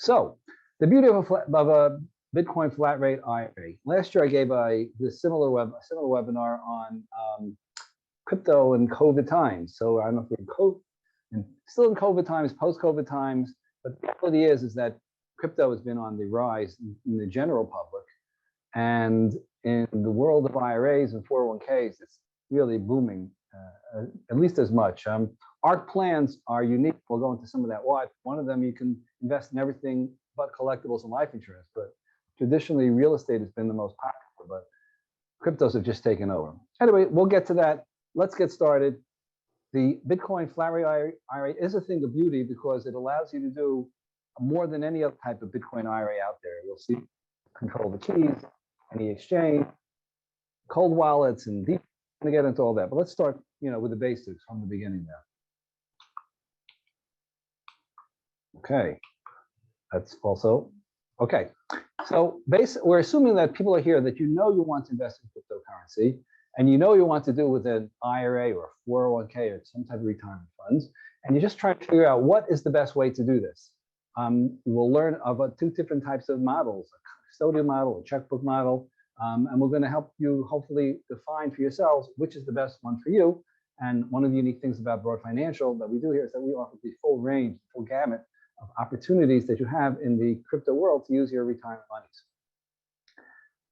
So the beauty of a Bitcoin flat rate IRA. Last year I gave a similar webinar on crypto in COVID times. So I don't know if we're still in COVID times, post-COVID times, but the reality is that crypto has been on the rise in the general public, and in the world of IRAs and 401ks, it's really booming, at least as much. Our plans are unique. We'll go into some of that why. One of them, you can invest in everything but collectibles and life insurance, but traditionally real estate has been the most popular, but cryptos have just taken over. Anyway, we'll get to that. Let's get started. The Bitcoin flat rate IRA is a thing of beauty because it allows you to do more than any other type of Bitcoin IRA out there. You'll see control the keys, any exchange, cold wallets, and deep. I'm gonna get into all that, but let's start, with the basics from the beginning there. Okay, that's also okay. So we're assuming that people are here that you want to invest in cryptocurrency, and you want to do it with an IRA or a 401k or some type of retirement funds, and you're just trying to figure out what is the best way to do this. We'll learn about two different types of models: a custodial model, a checkbook model, and we're going to help you hopefully define for yourselves which is the best one for you. And one of the unique things about Broad Financial that we do here is that we offer the full range, full gamut of opportunities that you have in the crypto world to use your retirement monies.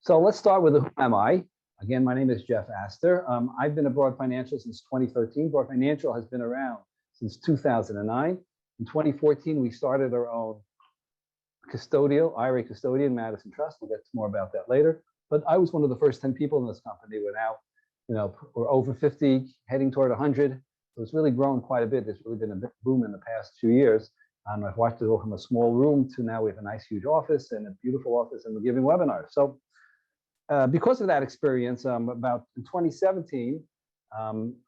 So let's start with who am I? Again, my name is Jeff Astor. I've been at Broad Financial since 2013. Broad Financial has been around since 2009. In 2014, we started our own custodial, IRA custodian, Madison Trust. We'll get more about that later. But I was one of the first 10 people in this company. We're now, we're over 50, heading toward 100. So it's really grown quite a bit. There's really been a big boom in the past few years. I've watched it go from a small room to now we have a nice, huge office and a beautiful office, and we're giving webinars. So because of that experience, about in 2017,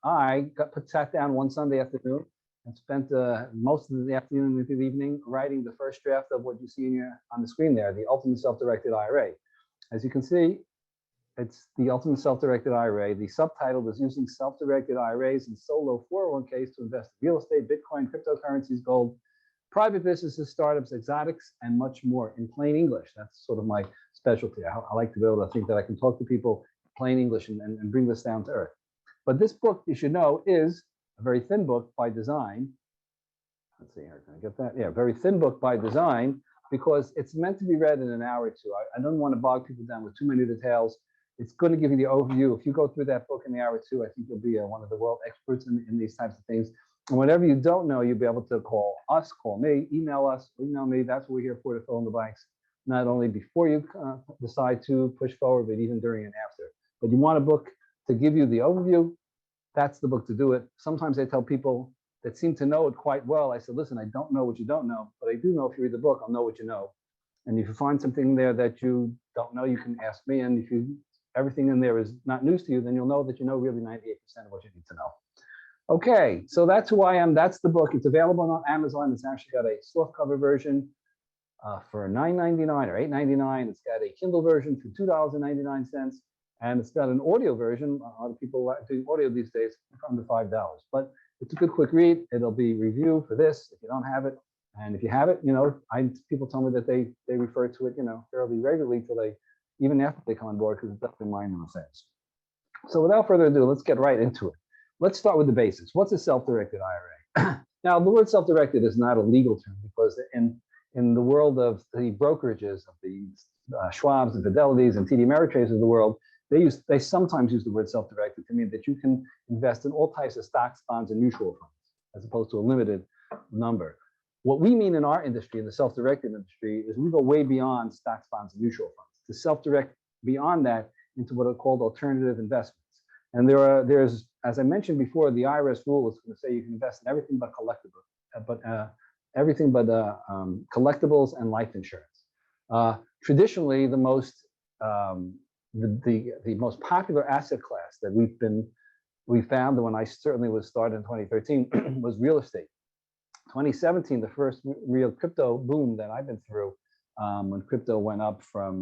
I sat down one Sunday afternoon and spent most of the afternoon into the evening writing the first draft of what you see on the screen there, the Ultimate Self-Directed IRA. As you can see, it's the Ultimate Self-Directed IRA. The subtitle is Using Self-Directed IRAs and Solo 401ks to Invest in Real Estate, Bitcoin, Cryptocurrencies, Gold, Private Businesses, Startups, Exotics, and much more in plain English. That's sort of my specialty. I like to be able to think that I can talk to people in plain English and bring this down to earth. But this book, you should know, is a very thin book by design. Let's see here, can I get that? Yeah, very thin book by design because it's meant to be read in an hour or two. I don't want to bog people down with too many details. It's going to give you the overview. If you go through that book in the hour or two, I think you'll be one of the world experts in these types of things. And whatever you don't know, you'll be able to call us, call me, email us, email me. That's what we're here for, to fill in the blanks, not only before you decide to push forward, but even during and after. But you want a book to give you the overview, that's the book to do it. Sometimes I tell people that seem to know it quite well, I said, listen, I don't know what you don't know, but I do know if you read the book, I'll know what you know. And if you find something there that you don't know, you can ask me. And if everything in there is not news to you, then you'll know that you know really 98% of what you need to know. Okay, so that's who I am. That's the book. It's available on Amazon. It's actually got a softcover version for $9.99 or $8.99. It's got a Kindle version for $2.99, and it's got an audio version. A lot of people do audio these days for under $5. But it's a good quick read. It'll be reviewed for this if you don't have it, and if you have it, people tell me that they refer to it, fairly regularly till even after they come on board, because it does remind them of things. So without further ado, let's get right into it. Let's start with the basics. What's a self-directed IRA? Now, the word self-directed is not a legal term because in the world of the brokerages, of the Schwabs and Fidelities and TD Ameritrades of the world, they sometimes use the word self-directed to mean that you can invest in all types of stocks, bonds, and mutual funds, as opposed to a limited number. What we mean in our industry, in the self-directed industry, is we go way beyond stocks, bonds, and mutual funds to self-direct beyond that into what are called alternative investments. And there's, as I mentioned before, the IRS rule is going to say you can invest in everything but collectibles and life insurance. Traditionally, the most popular asset class that we found when I certainly was started in 2013 was real estate. 2017, the first real crypto boom that I've been through, when crypto went up from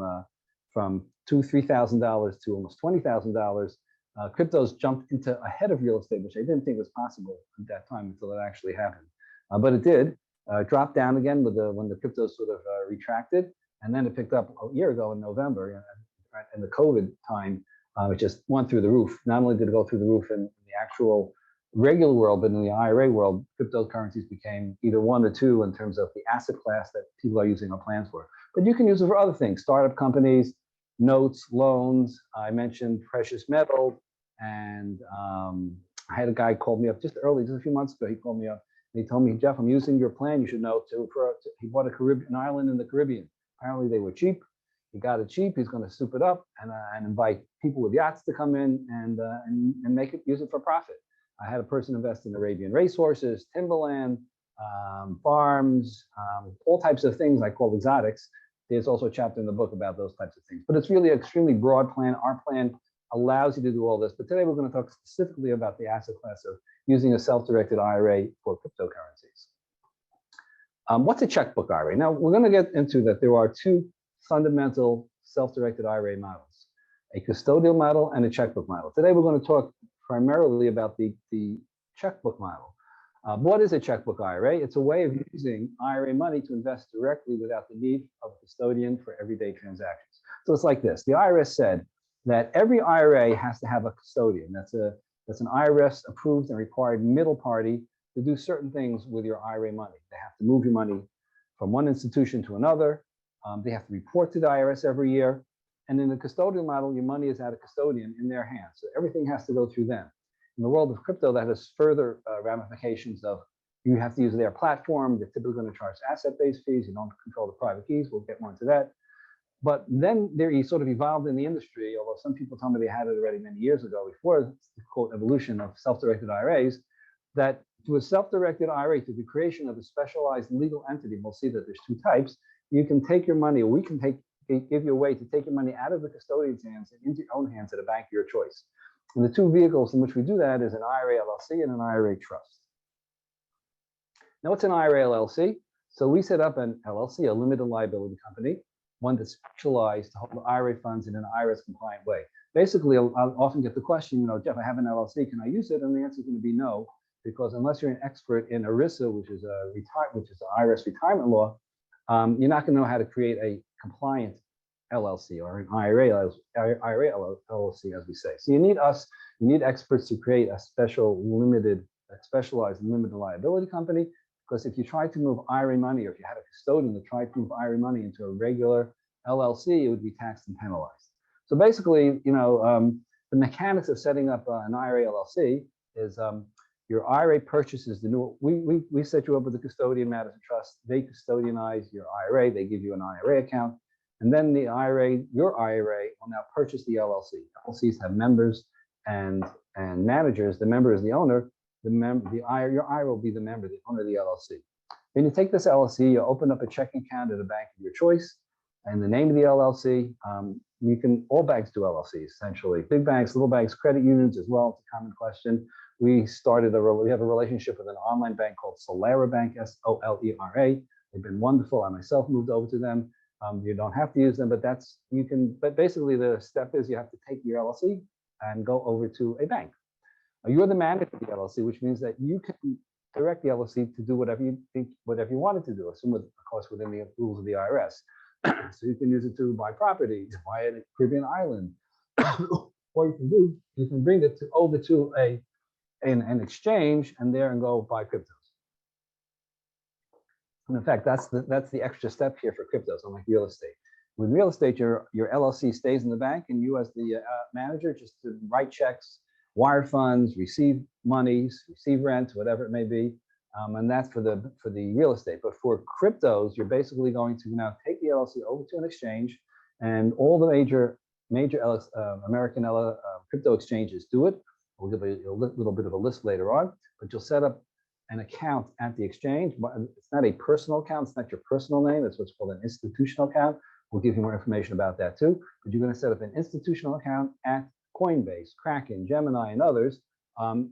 $2,000–$3,000 to almost $20,000. Cryptos jumped ahead of real estate, which I didn't think was possible at that time until it actually happened. But it did. dropped down again when the crypto sort of retracted, and then it picked up a year ago in November, in the COVID time. It just went through the roof. Not only did it go through the roof in the actual regular world, but in the IRA world, cryptocurrencies became either one or two in terms of the asset class that people are using our plans for. But you can use it for other things: startup companies, notes, loans. I mentioned precious metal, and I had a guy call me up just a few months ago. He called me up and he told me, Jeff, I'm using your plan. You should know he bought an island in the Caribbean. Apparently they were cheap. He got it cheap. He's going to soup it up and invite people with yachts to come in and use it for profit. I had a person invest in Arabian racehorses, timberland, farms, all types of things I call exotics. There's also a chapter in the book about those types of things. But it's really an extremely broad plan. Our plan allows you to do all this. But today we're going to talk specifically about the asset class of using a self-directed IRA for cryptocurrencies. What's a checkbook IRA? Now, we're going to get into that there are two fundamental self-directed IRA models, a custodial model and a checkbook model. Today we're going to talk primarily about the checkbook model. What is a checkbook IRA? It's a way of using IRA money to invest directly without the need of a custodian for everyday transactions. So it's like this. The IRS said that every IRA has to have a custodian. That's an IRS approved and required middle party to do certain things with your IRA money. They have to move your money from one institution to another. They have to report to the IRS every year. And in the custodial model, your money is at a custodian in their hands. So everything has to go through them. In the world of crypto, that has further ramifications of you have to use their platform. They're typically going to charge asset-based fees. You don't control the private keys. We'll get more into that. But then there sort of evolved in the industry, although some people tell me they had it already many years ago before the quote evolution of self-directed IRAs, that through a self-directed IRA, through the creation of a specialized legal entity, we'll see that there's two types. You can take your money, or we can give you a way to take your money out of the custodian's hands and into your own hands at a bank of your choice. And the two vehicles in which we do that is an IRA LLC and an IRA trust. Now, what's an IRA LLC? So we set up an LLC, a limited liability company, one that's specialized to hold IRA funds in an IRS compliant way. Basically, I'll often get the question, Jeff, I have an LLC, can I use it? And the answer is going to be no, because unless you're an expert in ERISA, which is the IRS retirement law, you're not going to know how to create a compliant LLC or an IRA LLC, as we say. So you need experts to create a specialized limited liability company, because if you try to move IRA money, or if you had a custodian to try to move IRA money into a regular LLC, it would be taxed and penalized. So basically, the mechanics of setting up an IRA LLC is your IRA purchases the new. We set you up with a custodian, Madison Trust. They custodianize your IRA. They give you an IRA account, and then your IRA will now purchase the LLC. LLCs have members and managers. The member is the owner. Your IRA will be the member, the owner of the LLC. Then you take this LLC, you open up a checking account at a bank of your choice, and the name of the LLC. All banks do LLCs, essentially. Big banks, little banks, credit unions as well. It's a common question. We have a relationship with an online bank called Solera Bank, SOLERA. They've been wonderful. I myself moved over to them. You don't have to use them, but basically the step is you have to take your LLC and go over to a bank. You're the manager of the LLC, which means that you can direct the LLC to do whatever you want it to do, of course, within the rules of the IRS. So you can use it to buy property, to buy a Caribbean island, or you can bring it over to an exchange and go buy cryptos. And in fact, that's the extra step here for cryptos, unlike real estate. With real estate, your LLC stays in the bank, and you as the manager just to write checks, wire funds, receive monies, receive rent, whatever it may be, and that's for the real estate. But for cryptos, you're basically going to now take the LLC over to an exchange, and all the major American crypto exchanges do it. We'll give a little bit of a list later on, but you'll set up an account at the exchange. It's not a personal account. It's not your personal name. It's what's called an institutional account. We'll give you more information about that too. But you're going to set up an institutional account at Coinbase, Kraken, Gemini, and others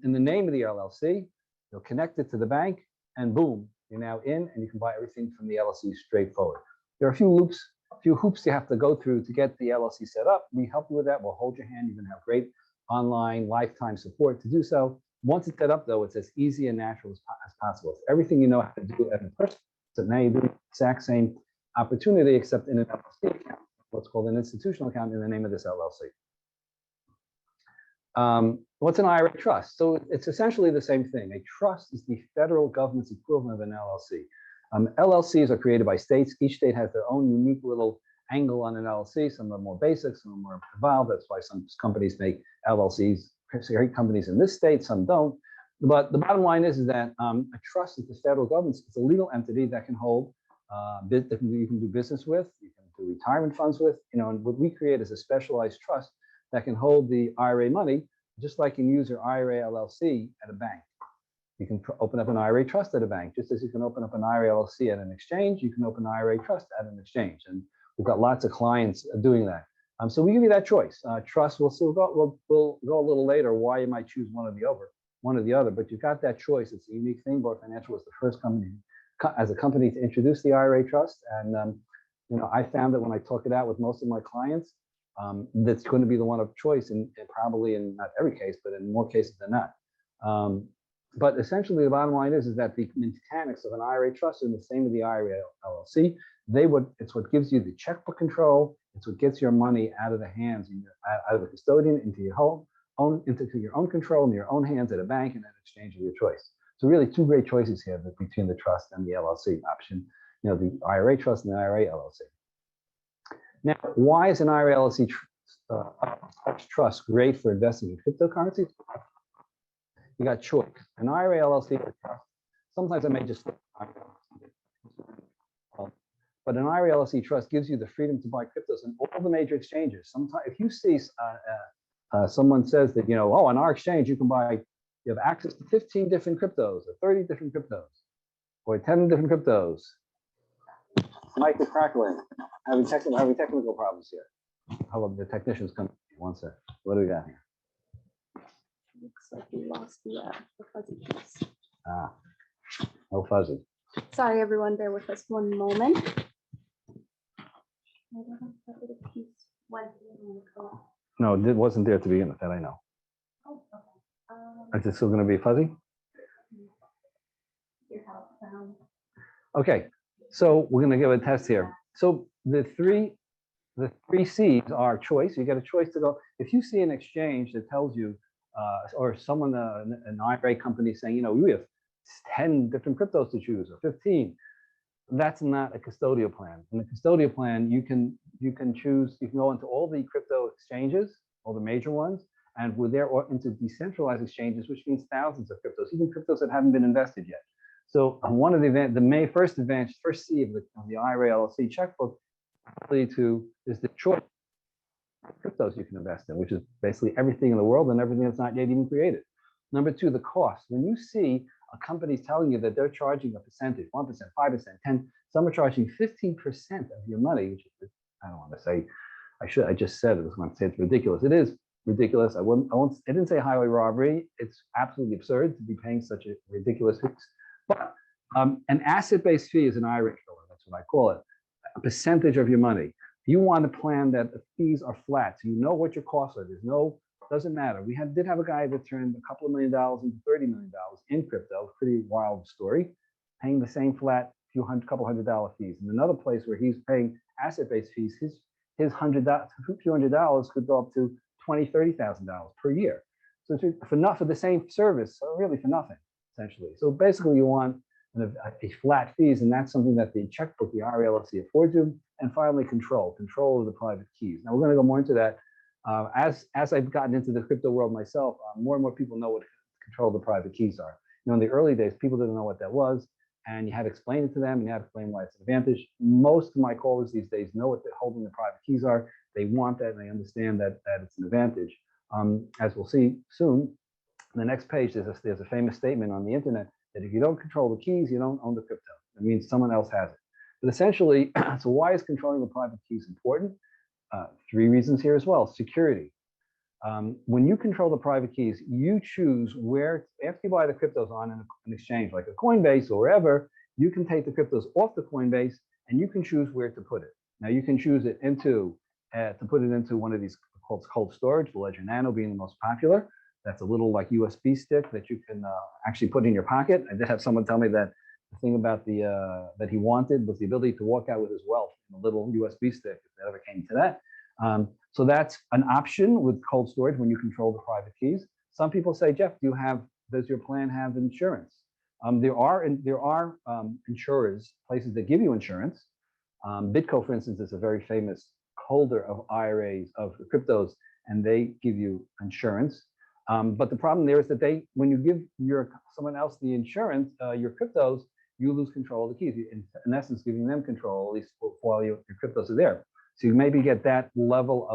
in the name of the LLC. You'll connect it to the bank, and boom, you're now in, and you can buy everything from the LLC straightforward. There are a few hoops you have to go through to get the LLC set up. We help you with that. We'll hold your hand. You're going to have great online lifetime support to do so. Once it's set up, though, it's as easy and natural as possible. It's everything you know how to do So now you do the exact same opportunity, except in an LLC account, what's called an institutional account in the name of this LLC. What's an IRA trust? So it's essentially the same thing. A trust is the federal government's equivalent of an LLC. LLCs are created by states. Each state has their own unique little angle on an LLC. Some are more basic, some are more involved. That's why some companies make LLCs, great companies in this state, some don't. But the bottom line is that a trust is the federal government. It's a legal entity that can hold, that you can do business with, you can do retirement funds with, and what we create is a specialized trust that can hold the IRA money, just like you can use your IRA LLC at a bank. You can open up an IRA trust at a bank, just as you can open up an IRA LLC at an exchange. You can open an IRA trust at an exchange, and we've got lots of clients doing that. So we give you that choice. Trust, we'll go a little later why you might choose one or the other, but you've got that choice. It's a unique thing. Bar Financial was the first company, as a company, to introduce the IRA trust, and I found that when I talk it out with most of my clients, that's going to be the one of choice, and probably in not every case, but in more cases than not. But essentially, the bottom line is that the mechanics of an IRA trust are the same as the IRA LLC. It's what gives you the checkbook control. It's what gets your money out of the hands, out of the custodian into your into your own control, in your own hands at a bank, and an exchange of your choice. So really, two great choices here between the trust and the LLC option. The IRA trust and the IRA LLC. Now, why is an IRA LLC trust great for investing in cryptocurrencies? You got choice. An IRA LLC or trust, sometimes I may just, but an IRA LLC trust gives you the freedom to buy cryptos in all the major exchanges. Sometimes, if you see someone says that, on our exchange, you have access to 15 different cryptos, or 30 different cryptos, or 10 different cryptos. Mike is crackling. Having technical problems here. How about the technicians come? One sec. What do we got here? Looks like we lost the fuzzy piece. No fuzzy. Sorry, everyone. Bear with us one moment. No, it wasn't there to begin with. That I know. Oh, okay. Is it still going to be fuzzy? Okay. So we're going to give a test here. So the three C's are choice. You get a choice to go. If you see an exchange that tells you, or someone, an IRA company saying, we have 10 different cryptos to choose, or 15, that's not a custodial plan. In the custodial plan, you can choose, you can go into all the crypto exchanges, all the major ones, and we're there or into decentralized exchanges, which means thousands of cryptos, even cryptos that haven't been invested yet. So one of the first C of the IRA LLC checkbook is the choice of cryptos you can invest in, which is basically everything in the world and everything that's not yet even created. Number two, the cost. When you see a company telling you that they're charging a percentage, 1%, 5%, 10%, some are charging 15% of your money, which is, I don't want to say, I just said it, I was going to say it's ridiculous. It is ridiculous. I didn't say highway robbery. It's absolutely absurd to be paying such a ridiculous fee. But an asset-based fee is an IRA killer. That's what I call it. A percentage of your money. You want a plan that the fees are flat, so you know what your costs are. Doesn't matter. We did have a guy that turned a couple of $1 million into $30 million in crypto. Pretty wild story. Paying the same flat couple $100 fees. And another place where he's paying asset-based fees, his few $100 could go up to $20,000, $30,000 per year. So for the same service, so really for nothing, essentially. So basically, you want a flat fees, and that's something that the checkbook, the IRA LLC, affords you. And finally, control of the private keys. Now we're going to go more into that. As I've gotten into the crypto world myself, more and more people know what control of the private keys are. In the early days, people didn't know what that was, and you had to explain it to them, and you had to explain why it's an advantage. Most of my callers these days know what holding the private keys are. They want that, and they understand that it's an advantage. As we'll see soon, on the next page, there's a famous statement on the internet that if you don't control the keys, you don't own the crypto. It means someone else has it. But essentially, so why is controlling the private keys important? Three reasons here as well. Security. When you control the private keys, you choose where, after you buy the cryptos on an exchange like a Coinbase or wherever, you can take the cryptos off the Coinbase and you can choose where to put it. Now you can choose it to put it into one of these called cold storage, the Ledger Nano being the most popular. That's a little like USB stick that you can actually put in your pocket. I did have someone tell me that the thing about that he wanted was the ability to walk out with his wealth in a little USB stick, if it ever came to that. So that's an option with cold storage when you control the private keys. Some people say, Jeff, does your plan have insurance? There are insurers, places that give you insurance. Bitco, for instance, is a very famous holder of IRAs of cryptos, and they give you insurance. But the problem there is that when you give someone else the insurance, your cryptos, you lose control of the keys. In essence, giving them control, at least while your cryptos are there. So you maybe get that level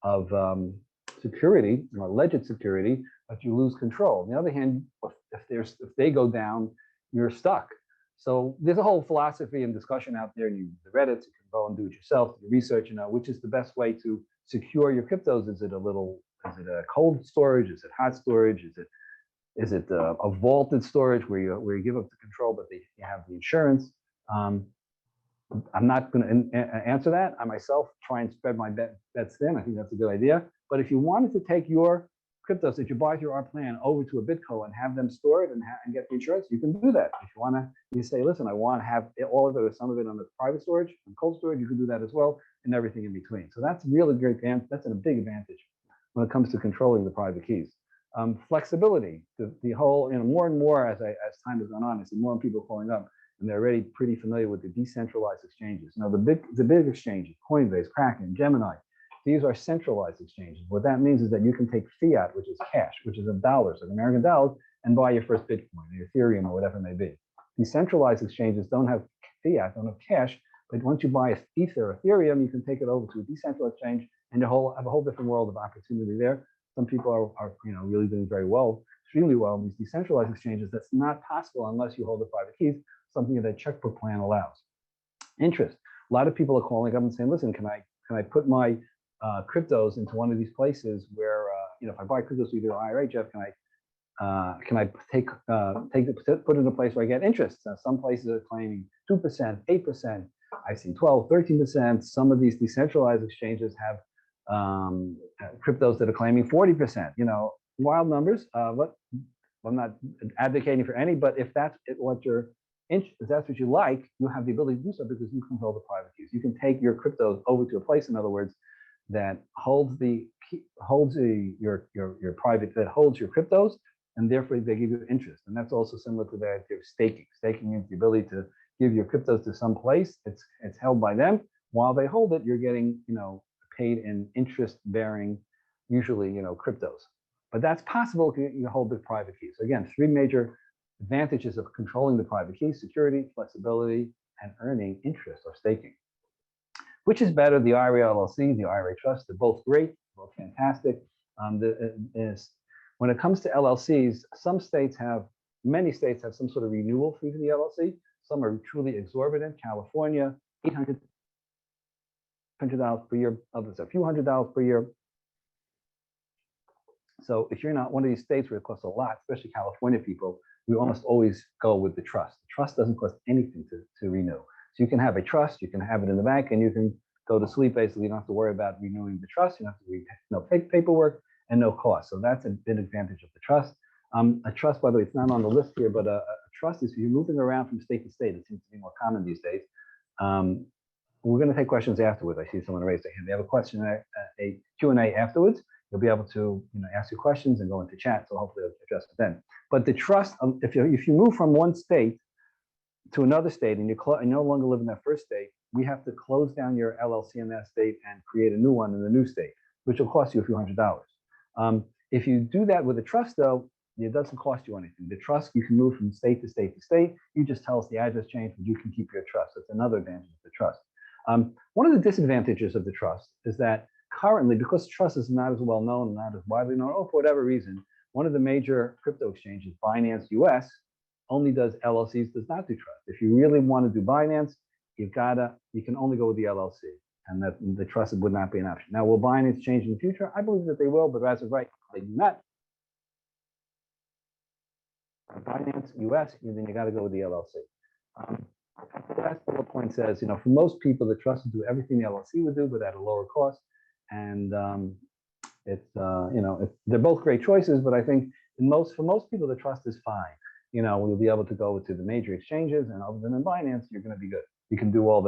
of security, or alleged security, but you lose control. On the other hand, if they go down, you're stuck. So there's a whole philosophy and discussion out there. You the Reddits, you can go and do it yourself, do research, which is the best way to secure your cryptos. Is it a cold storage? Is it hot storage? Is it a vaulted storage where you give up the control, but you have the insurance? I'm not going to answer that. I myself try and spread my bets thin. I think that's a good idea. But if you wanted to take your cryptos that you buy through our plan over to a Bitco and have them stored and get the insurance, you can do that. If you want to, you say, listen, I want to have all of it or some of it on the private storage and cold storage, you can do that as well, and everything in between. So that's really great. That's a big advantage when it comes to controlling the private keys. Flexibility, the whole, more and more as time has gone on, I see more and people calling up, and they're already pretty familiar with the decentralized exchanges. Now, the big exchanges, Coinbase, Kraken, Gemini, these are centralized exchanges. What that means is that you can take fiat, which is cash, which is in dollars, like American dollars, and buy your first Bitcoin or Ethereum or whatever it may be. These centralized exchanges don't have fiat, don't have cash, but once you buy Ether or Ethereum, you can take it over to a decentralized exchange and have a whole different world of opportunity there. Some people are really doing very well, extremely well in these decentralized exchanges. That's not possible unless you hold the private keys, something that Checkbook plan allows. Interest. A lot of people are calling up and saying, listen, can I put my cryptos into one of these places where, if I buy cryptos through your IRA, Jeff, can I put it in a place where I get interest? Some places are claiming 2%, 8%. I've seen 12, 13%. Some of these decentralized exchanges have cryptos that are claiming 40%. Wild numbers. But I'm not advocating for any. But if that's what you like, you have the ability to do so because you control the private keys. You can take your cryptos over to a place, in other words, that holds your cryptos, and therefore they give you interest. And that's also similar to the idea of staking. Staking means the ability to give your cryptos to some place. It's held by them. While they hold it, you're getting paid in interest-bearing, usually cryptos. But that's possible if you hold the private keys. So again, three major advantages of controlling the private key: security, flexibility, and earning interest or staking. Which is better, the IRA LLC, the IRA trust? They're both great, both fantastic. When it comes to LLCs, many states have some sort of renewal fee for the LLC. Some are truly exorbitant. California, $800 per year, others a few $100s per year. So if you're not one of these states where it costs a lot, especially California people, we almost always go with the trust. The trust doesn't cost anything to renew. So you can have a trust, you can have it in the bank, and you can go to sleep. Basically, you don't have to worry about renewing the trust. You don't have to read no paperwork and no cost. So that's a big advantage of the trust. A trust, by the way, it's not on the list here, but a trust is if you're moving around from state to state. It seems to be more common these days. We're going to take questions afterwards. I see someone raise their hand. They have a question, a Q&A afterwards. You'll be able to ask your questions and go into chat. So hopefully I'll address it then. But the trust, if you move from one state to another state and you no longer live in that first state, we have to close down your LLC in that state and create a new one in the new state, which will cost you a few $100s. If you do that with a trust, though, it doesn't cost you anything. The trust, you can move from state to state to state. You just tell us the address change, but you can keep your trust. That's another advantage of the trust. One of the disadvantages of the trust is that currently, because trust is not as well known, not as widely known, or for whatever reason, one of the major crypto exchanges, Binance US, only does LLCs, does not do trust. If you really want to do Binance, you can only go with the LLC, and that the trust would not be an option. Now, will Binance change in the future? I believe that they will, but as of right, they do not. Binance US, and then you got to go with the LLC. The last bullet point says, for most people, the trust will do everything the LLC would do, but at a lower cost. And they're both great choices, but I think for most people, the trust is fine. We'll be able to go to the major exchanges, and other than in Binance, you're going to be good. You can do all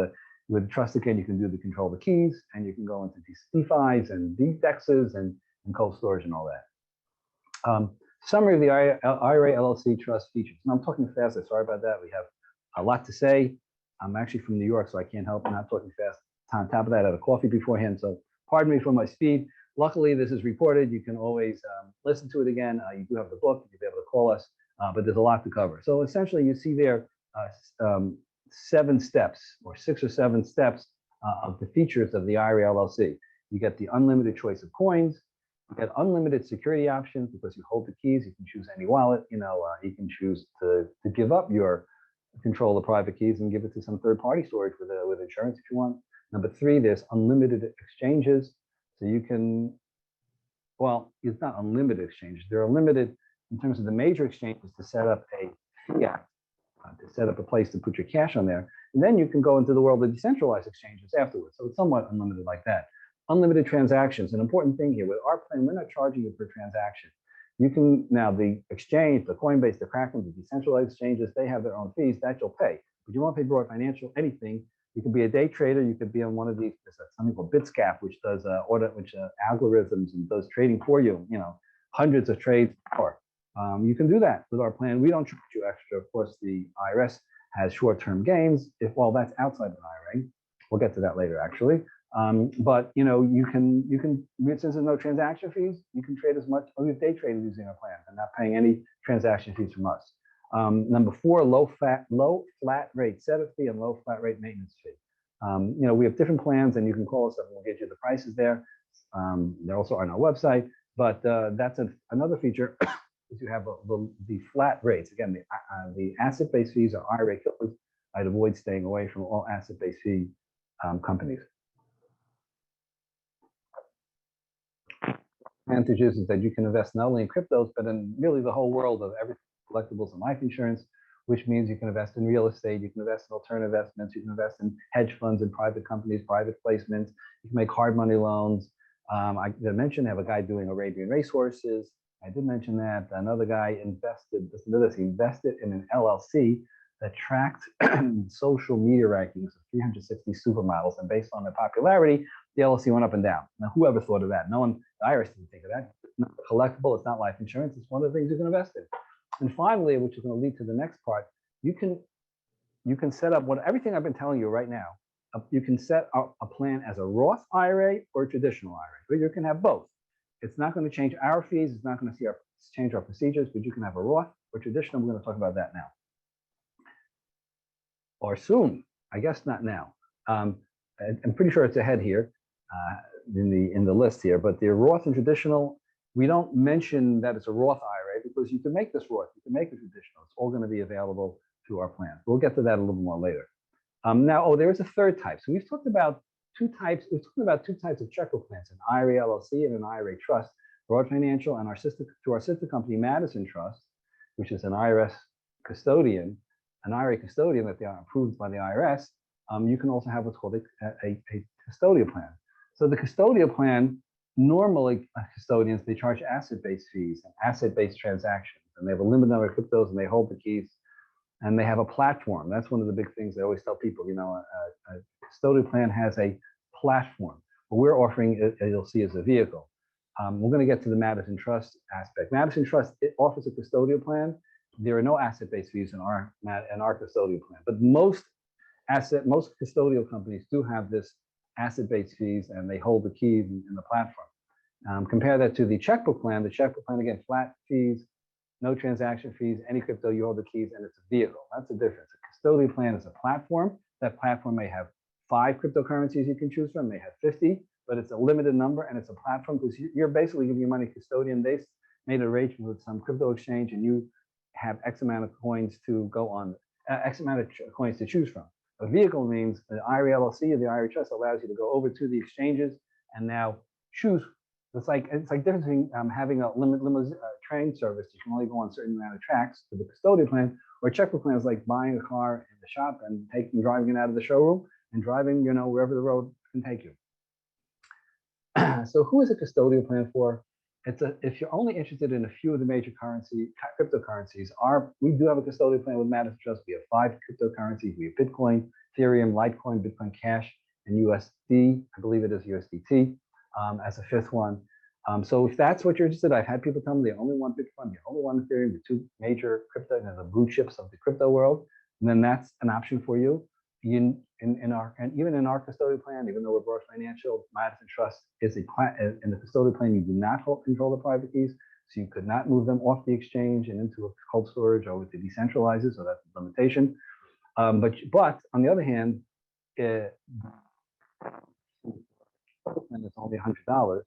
with trust account, you can do the control the keys, and you can go into these DeFis and DEXs and cold storage and all that. Summary of the IRA LLC trust features. And I'm talking fast, I'm sorry about that. We have a lot to say. I'm actually from New York, so I can't help not talking fast. On top of that, I had a coffee beforehand, so pardon me for my speed. Luckily, this is recorded. You can always listen to it again. You do have the book. You'll be able to call us, but there's a lot to cover. So essentially, you see there 7 steps or 6 or 7 steps of the features of the IRA LLC. You get the unlimited choice of coins. You get unlimited security options because you hold the keys. You can choose any wallet. You can choose to give up your control of private keys and give it to some third-party storage with insurance if you want. Number 3, there's unlimited exchanges. So you can, well, it's not unlimited exchanges. They're limited in terms of the major exchanges to set up a fiat, to set up a place to put your cash on there. And then you can go into the world of decentralized exchanges afterwards. So it's somewhat unlimited like that. Unlimited transactions, an important thing here. With our plan, we're not charging you per transaction. You can, now the exchange, the Coinbase, the Kraken, the decentralized exchanges, they have their own fees that you'll pay. But you want to pay broad financial, anything. You could be a day trader. You could be on one of these, there's something called Bitscap, which does algorithms and does trading for you, hundreds of trades per hour. You can do that with our plan. We don't charge you extra. Of course, the IRS has short-term gains. Well, that's outside of an IRA. We'll get to that later, actually. But you can, since there's no transaction fees, you can trade as much, only day trade using our plan and not paying any transaction fees from us. Number 4, low flat rate setup fee and low flat rate maintenance fee. We have different plans, and you can call us up and we'll get you the prices there. They're also on our website, but that's another feature is you have the flat rates. Again, the asset-based fees are IRA killers. I'd avoid staying away from all asset-based fee companies. Advantages is that you can invest not only in cryptos, but in really the whole world of everything, collectibles and life insurance, which means you can invest in real estate, you can invest in alternative investments, you can invest in hedge funds and private companies, private placements, you can make hard money loans. I mentioned I have a guy doing Arabian racehorses. I did mention that. Another guy invested, listen to this, he invested in an LLC that tracked social media rankings of 360 supermodels, and based on their popularity, the LLC went up and down. Now, whoever thought of that? No one, the IRS didn't think of that. It's not collectible, it's not life insurance, it's one of the things you can invest in. And finally, which is going to lead to the next part, you can set up everything I've been telling you right now. You can set up a plan as a Roth IRA or a traditional IRA, but you can have both. It's not going to change our fees, it's not going to change our procedures, but you can have a Roth or traditional. We're going to talk about that now. Or soon, I guess not now. I'm pretty sure it's ahead here in the list here, but the Roth and traditional, we don't mention that it's a Roth IRA because you can make this Roth, you can make it traditional. It's all going to be available to our plan. We'll get to that a little more later. Now, there is a third type. So we've talked about 2 types. We've talked about 2 types of checkbook plans: an IRA LLC and an IRA trust. Broad Financial and our sister company, Madison Trust, which is an IRS custodian, an IRA custodian that they are approved by the IRS. You can also have what's called a custodial plan. So the custodial plan, normally custodians, they charge asset-based fees and asset-based transactions, and they have a limited number of cryptos, and they hold the keys, and they have a platform. That's one of the big things I always tell people. A custodial plan has a platform. What we're offering, you'll see, is a vehicle. We're going to get to the Madison Trust aspect. Madison Trust, it offers a custodial plan. There are no asset-based fees in our custodial plan, but most custodial companies do have this asset-based fees, and they hold the keys in the platform. Compare that to the checkbook plan. The checkbook plan, again, flat fees, no transaction fees, any crypto, you hold the keys, and it's a vehicle. That's the difference. A custodial plan is a platform. That platform may have 5 cryptocurrencies you can choose from, may have 50, but it's a limited number, and it's a platform because you're basically giving your money custodian. They made an arrangement with some crypto exchange, and you have X amount of coins to go on, X amount of coins to choose from. A vehicle means the IRA LLC or the IRA trust allows you to go over to the exchanges and now choose. It's like different between having a train service. You can only go on a certain amount of tracks to the custodial plan, or checkbook plan is like buying a car in the shop and driving it out of the showroom and driving, wherever the road can take you. So who is a custodial plan for? if you're only interested in a few of the major cryptocurrencies, we do have a custodial plan with Madison Trust. We have 5 cryptocurrencies. We have Bitcoin, Ethereum, Litecoin, Bitcoin Cash, and USD. I believe it is USDT as a 5th one. So if that's what you're interested in, I've had people tell me they only want Bitcoin, they only want Ethereum, the 2 major crypto, the blue chips of the crypto world. And then that's an option for you. And even in our custodial plan, even though we're broad financial, Madison Trust is a plan. In the custodial plan, you do not control the private keys, so you could not move them off the exchange and into a cold storage or to decentralize it. So that's a limitation. But on the other hand, it's only $100,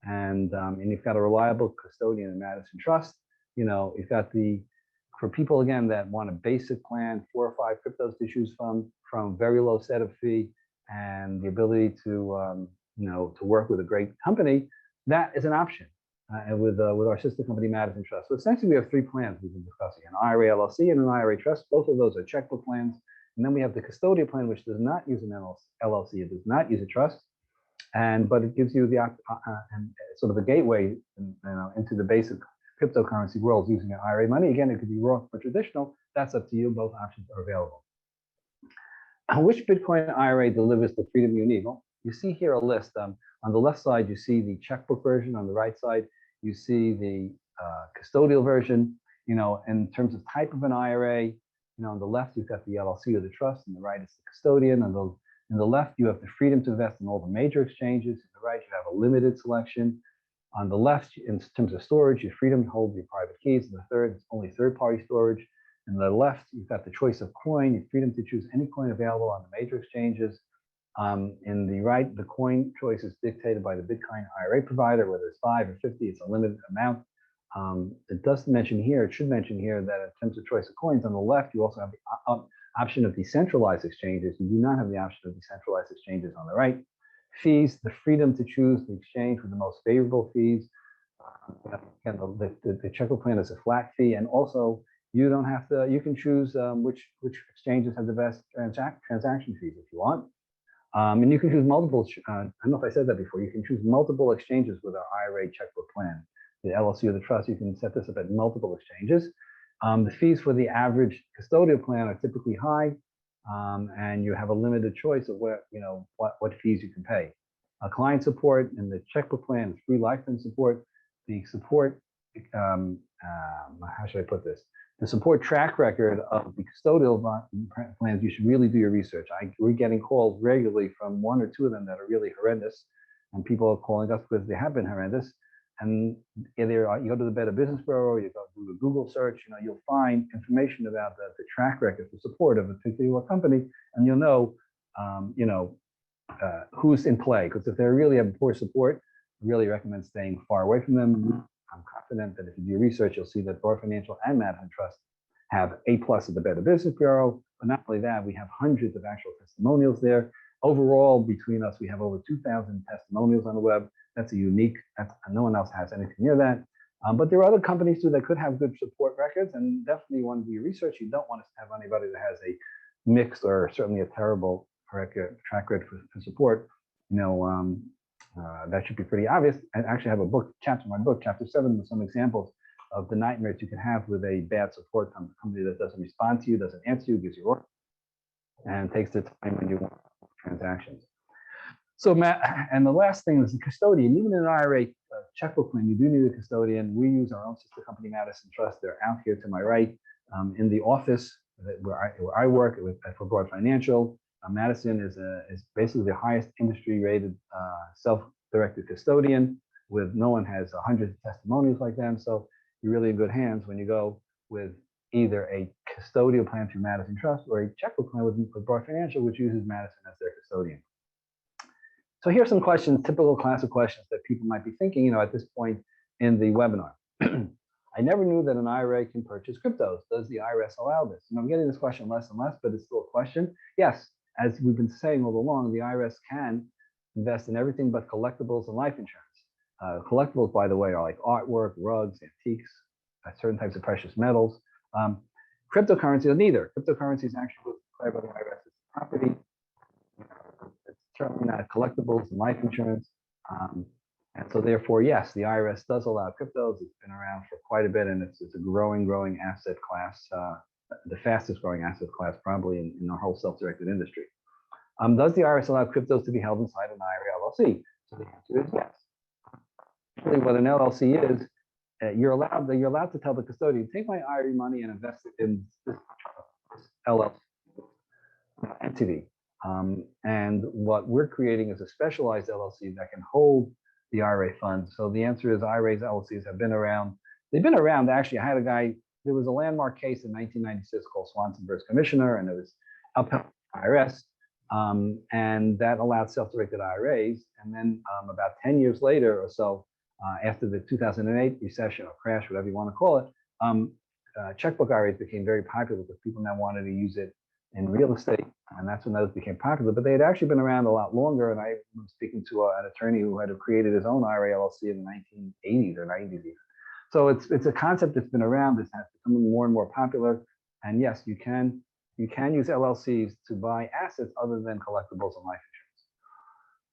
and you've got a reliable custodian in Madison Trust. You've got for people again that want a basic plan, 4 or 5 cryptos to choose from very low setup fee, and the ability to to work with a great company, that is an option. And with our sister company Madison Trust. So essentially, we have 3 plans we've been discussing: an IRA LLC and an IRA Trust. Both of those are checkbook plans. And then we have the custodial plan, which does not use an LLC. It does not use a trust, but it gives you the sort of a gateway into the basic cryptocurrency world using an IRA money. Again, it could be Roth or traditional. That's up to you. Both options are available. Which Bitcoin IRA delivers the freedom you need? Well, you see here a list. On the left side, you see the checkbook version. On the right side, you see the custodial version. In terms of type of an IRA, on the left, you've got the LLC or the trust. On the right, it's the custodian. On the left, you have the freedom to invest in all the major exchanges. On the right, you have a limited selection. On the left, in terms of storage, you have freedom to hold your private keys. And the third, it's only third-party storage. And the left, you've got the choice of coin. You have freedom to choose any coin available on the major exchanges. In the right, the coin choice is dictated by the Bitcoin IRA provider, whether it's 5 or 50, it's a limited amount. It should mention here that in terms of choice of coins, on the left, you also have the option of decentralized exchanges. You do not have the option of decentralized exchanges on the right. Fees, the freedom to choose the exchange with the most favorable fees. Again, the checkbook plan is a flat fee, and also you don't have to. You can choose which exchanges have the best transaction fees if you want, and you can choose multiple. I don't know if I said that before. You can choose multiple exchanges with our IRA checkbook plan. The LLC or the trust, you can set this up at multiple exchanges. The fees for the average custodial plan are typically high, and you have a limited choice of what fees you can pay. Client support in the checkbook plan is free lifetime support. The support, how should I put this? The support track record of the custodial plans, you should really do your research. We're getting calls regularly from 1 or 2 of them that are really horrendous, and people are calling us because they have been horrendous. And either you go to the Better Business Bureau, you go do a Google search, you'll find information about the track record for support of a particular company, and you'll know, who's in play. Because if they really have poor support, I really recommend staying far away from them. I'm confident that if you do research, you'll see that Broad Financial and Madison Trust have A+ at the Better Business Bureau. But not only that, we have hundreds of actual testimonials there. Overall, between us, we have over 2,000 testimonials on the web. That's no one else has anything near that. But there are other companies too that could have good support records, and definitely you want to do your research. You don't want to have anybody that has a mixed or certainly a terrible track record for support. That should be pretty obvious. I actually have a chapter in my book, chapter 7, with some examples of the nightmares you can have with a bad support company that doesn't respond to you, doesn't answer you, gives you orders, and takes the time when you want transactions. So Matt, and the last thing is the custodian. Even in an IRA checkbook plan, you do need a custodian. We use our own sister company, Madison Trust. They're out here to my right in the office where I work for Broad Financial. Madison is basically the highest industry-rated self-directed custodian. No one has hundreds of testimonials like them. So you're really in good hands when you go with either a custodial plan through Madison Trust or a checkbook plan with Broad Financial, which uses Madison as their custodian. So here's some questions, typical classic questions that people might be thinking, at this point in the webinar. I never knew that an IRA can purchase cryptos. Does the IRS allow this? I'm getting this question less and less, but it's still a question. Yes, as we've been saying all along, the IRS can invest in everything but collectibles and life insurance. Collectibles, by the way, are like artwork, rugs, antiques, certain types of precious metals. Cryptocurrency is neither. Cryptocurrency is actually declared by the IRS as property. It's certainly not collectibles and life insurance. And so therefore, yes, the IRS does allow cryptos. It's been around for quite a bit, and it's a growing asset class, the fastest growing asset class probably in the whole self-directed industry. Does the IRS allow cryptos to be held inside an IRA LLC? So the answer is yes. Really, what an LLC is, you're allowed to tell the custodian, take my IRA money and invest it in this LLC entity. And what we're creating is a specialized LLC that can hold the IRA funds. So the answer is IRAs, LLCs have been around. They've been around, actually. I had a guy, there was a landmark case in 1996 called Swanson versus Commissioner, and it was upheld by IRS. And that allowed self-directed IRAs. And then about 10 years later or so, after the 2008 recession or crash, whatever you want to call it, checkbook IRAs became very popular because people now wanted to use it in real estate, and that's when those became popular. But they had actually been around a lot longer, and I was speaking to an attorney who had created his own IRA LLC in the 1980s or 90s even. So it's a concept that's been around. This has become more and more popular. And yes, you can use LLCs to buy assets other than collectibles and life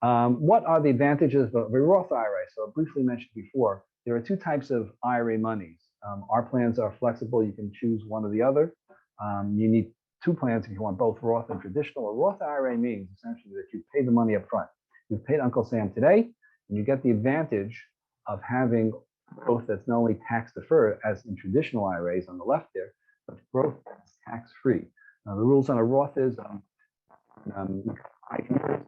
insurance. What are the advantages of a Roth IRA? So I briefly mentioned before, there are two types of IRA monies. Our plans are flexible. You can choose one or the other. You need two plans if you want both Roth and traditional. A Roth IRA means essentially that you pay the money up front. You've paid Uncle Sam today, and you get the advantage of having growth that's not only tax deferred as in traditional IRAs on the left there, but growth that's tax free. Now the rules on a Roth is 5 years.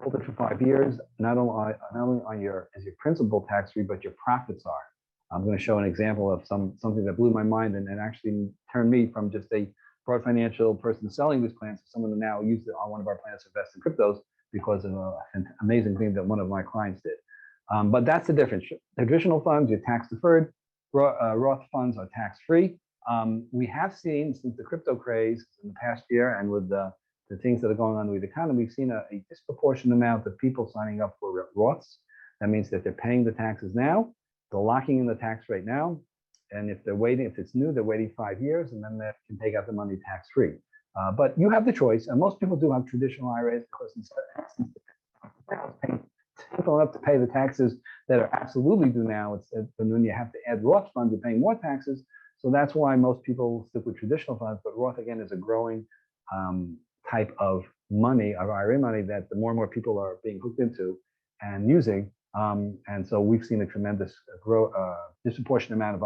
Hold it for 5 years. Not only on your principal tax free, but your profits are. I'm going to show an example of something that blew my mind and actually turned me from just a broad financial person selling these plans to someone who now uses it on one of our plans to invest in cryptos because of an amazing thing that one of my clients did. But that's the difference. Traditional funds, you're tax deferred. Roth funds are tax free. We have seen since the crypto craze in the past year and with the things that are going on with the economy, we've seen a disproportionate amount of people signing up for Roths. That means that they're paying the taxes now. They're locking in the tax rate now. And if they're waiting, if it's new, they're waiting 5 years and then they can take out the money tax free. But you have the choice. And most people do have traditional IRAs because instead of paying simple enough to pay the taxes that are absolutely due now, it's when you have to add Roth funds, you're paying more taxes. So that's why most people stick with traditional funds. But Roth, again, is a growing type of money, of IRA money, that the more and more people are being hooked into and using. And so we've seen a tremendous disproportionate amount of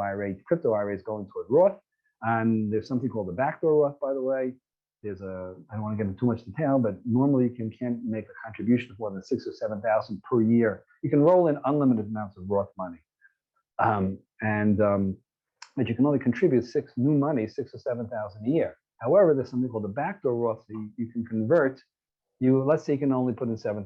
crypto IRAs going toward Roth. And there's something called the backdoor Roth, by the way. I don't want to get into too much detail, but normally you can't make a contribution of more than 6,000 or 7,000 per year. You can roll in unlimited amounts of Roth money. But you can only contribute 6,000 or 7,000 a year. However, there's something called the backdoor Roth. So you can convert. Let's say you can only put in $7,000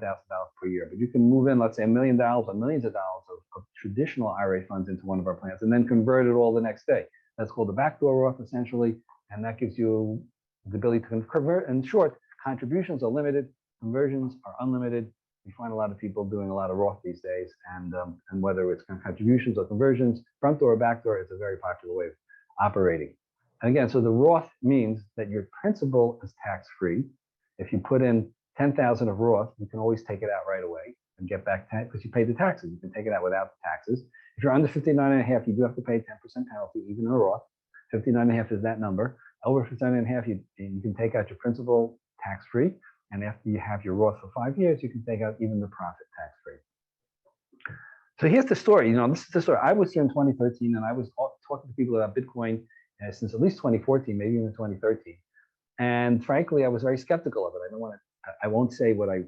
per year, but you can move in, let's say, $1 million or millions of dollars of traditional IRA funds into one of our plans and then convert it all the next day. That's called the backdoor Roth, essentially, and that gives you the ability to convert. In short, contributions are limited, conversions are unlimited. We find a lot of people doing a lot of Roth these days, and whether it's contributions or conversions, front door or back door, it's a very popular way of operating. And again, so the Roth means that your principal is tax-free. If you put in 10,000 of Roth, you can always take it out right away and get back because you paid the taxes. You can take it out without the taxes. If you're under 59.5, you do have to pay 10% penalty, even in a Roth. 59.5 is that number. Over 59.5, you can take out your principal tax-free. And after you have your Roth for 5 years, you can take out even the profit tax-free. So here's the story. This is the story. I was here in 2013, and I was talking to people about Bitcoin since at least 2014, maybe even 2013. And frankly, I was very skeptical of it. I won't say what I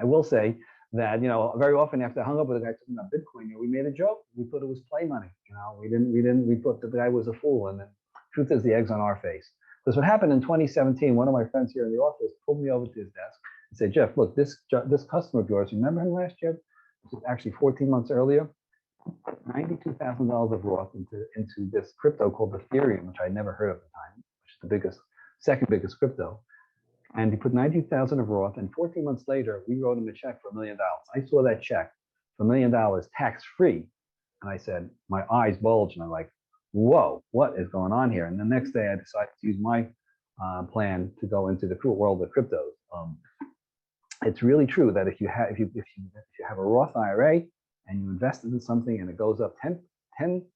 will say that, very often after I hung up with a guy talking about Bitcoin, we made a joke. We thought it was play money. We thought the guy was a fool. And the truth is the egg's on our face. Because what happened in 2017, one of my friends here in the office pulled me over to his desk and said, Jeff, look, this customer of yours, remember him last year? This was actually 14 months earlier. $92,000 of Roth into this crypto called Ethereum, which I'd never heard of at the time, which is the second biggest crypto. And he put 90,000 of Roth, and 14 months later, we wrote him a check for $1 million. I saw that check for $1 million tax-free. And I said, my eyes bulged, and I'm like, whoa, what is going on here? And the next day, I decided to use my plan to go into the world of cryptos. it's really true that if you have a Roth IRA and you invested in something and it goes up 10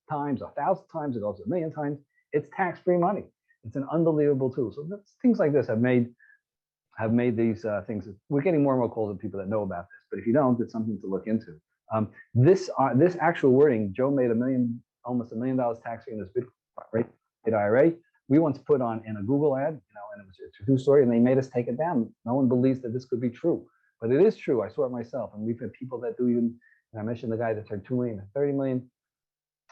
times, 1,000 times, it goes a million times, it's tax-free money. It's an unbelievable tool. So things like this have made these things. We're getting more and more calls of people that know about this, but if you don't, it's something to look into. This actual wording, Joe made almost $1 million tax-free in this big rate IRA. We once put on in a Google ad, and it's a true story, and they made us take it down. No one believes that this could be true, but it is true. I saw it myself, and we've had people that do even. And I mentioned the guy that turned 2 million to 30 million,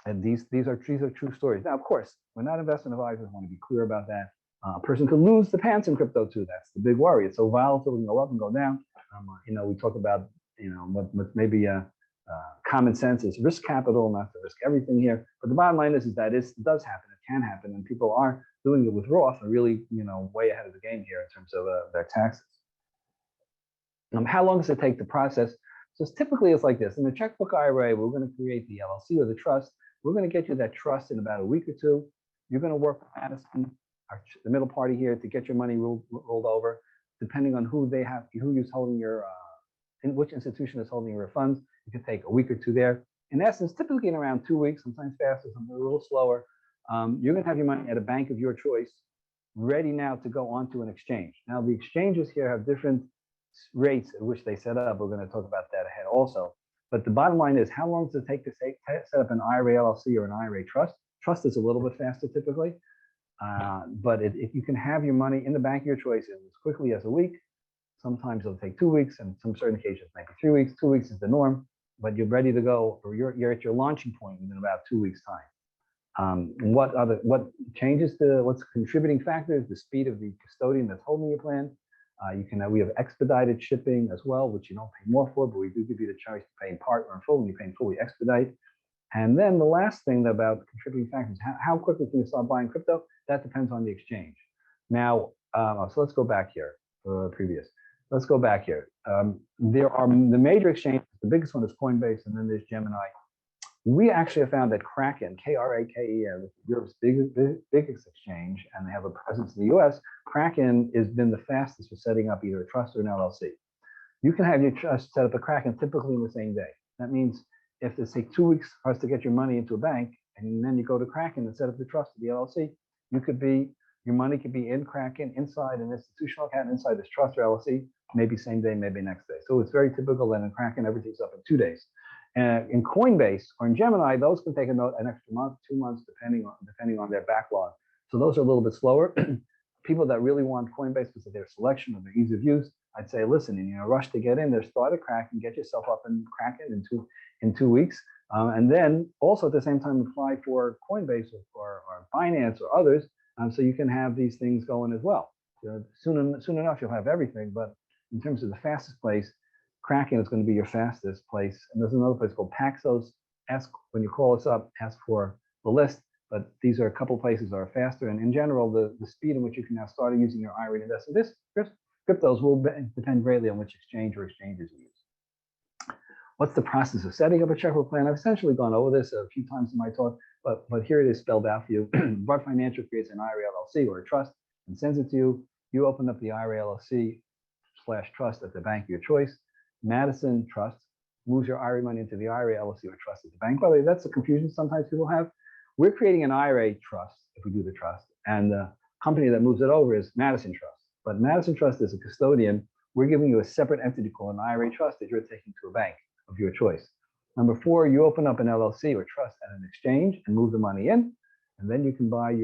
and these are true stories. Now, of course, we're not investment advisors. I want to be clear about that. A person could lose the pants in crypto too. That's the big worry. It's so volatile, it can go up and go down. We talk about what maybe common sense is risk capital, not to risk everything here. But the bottom line is that it does happen. It can happen, and people are doing it with Roth are really way ahead of the game here in terms of their taxes. How long does it take to process? So typically it's like this. In the checkbook IRA, we're going to create the LLC or the trust. We're going to get you that trust in about a week or two. You're going to work with Madison, the middle party here, to get your money rolled over, depending on who's holding your, in which institution is holding your funds. It could take a week or two there. In essence, typically in around 2 weeks, sometimes faster, sometimes a little slower. You're going to have your money at a bank of your choice, ready now to go onto an exchange. Now, the exchanges here have different rates at which they set up. We're going to talk about that ahead also. But the bottom line is, how long does it take to set up an IRA LLC or an IRA trust? Trust is a little bit faster typically. But if you can have your money in the bank of your choice as quickly as a week, sometimes it'll take 2 weeks, and some certain occasions maybe 3 weeks. 2 weeks is the norm, but you're ready to go, or you're at your launching point in about 2 weeks' time. What changes what's contributing factors? The speed of the custodian that's holding your plan. We have expedited shipping as well, which you don't pay more for, but we do give you the choice to pay in part or in full. When you pay in full, we expedite. And then the last thing about contributing factors, how quickly can you start buying crypto? That depends on the exchange. Now, so let's go back here, previous. Let's go back here. There are the major exchanges. The biggest one is Coinbase, and then there's Gemini. We actually have found that Kraken, K-R-A-K-E-N, Europe's biggest exchange, and they have a presence in the US. Kraken has been the fastest for setting up either a trust or an LLC. You can have your trust set up at Kraken typically in the same day. That means if it takes 2 weeks for us to get your money into a bank, and then you go to Kraken and set up the trust or the LLC, your money could be in Kraken, inside an institutional account, inside this trust or LLC, maybe same day, maybe next day. So it's very typical that in Kraken, everything's up in 2 days. In Coinbase or in Gemini, those can take an extra month, 2 months, depending on their backlog. So those are a little bit slower. People that really want Coinbase because of their selection or their ease of use, I'd say, listen, in a rush to get in there, start a Kraken, get yourself up in Kraken in 2 weeks. And then also at the same time, apply for Coinbase or Binance or others, so you can have these things going as well. Soon enough, you'll have everything. But in terms of the fastest place, Kraken is going to be your fastest place. And there's another place called Paxos. When you call us up, ask for the list. But these are a couple places that are faster. And in general, the speed in which you can now start using your IRA to invest in this cryptos will depend greatly on which exchange or exchanges you use. What's the process of setting up a checkbook plan? I've essentially gone over this a few times in my talk, but here it is spelled out for you. Bart Financial creates an IRA LLC or a trust and sends it to you. You open up the IRA LLC/trust at the bank of your choice. Madison Trust moves your IRA money into the IRA LLC or trust at the bank. By the way, that's a confusion sometimes people have. We're creating an IRA trust if we do the trust, and the company that moves it over is Madison Trust. But Madison Trust is a custodian. We're giving you a separate entity called an IRA trust that you're taking to a bank of your choice. Number 4, you open up an LLC or trust at an exchange and move the money in, and then you can buy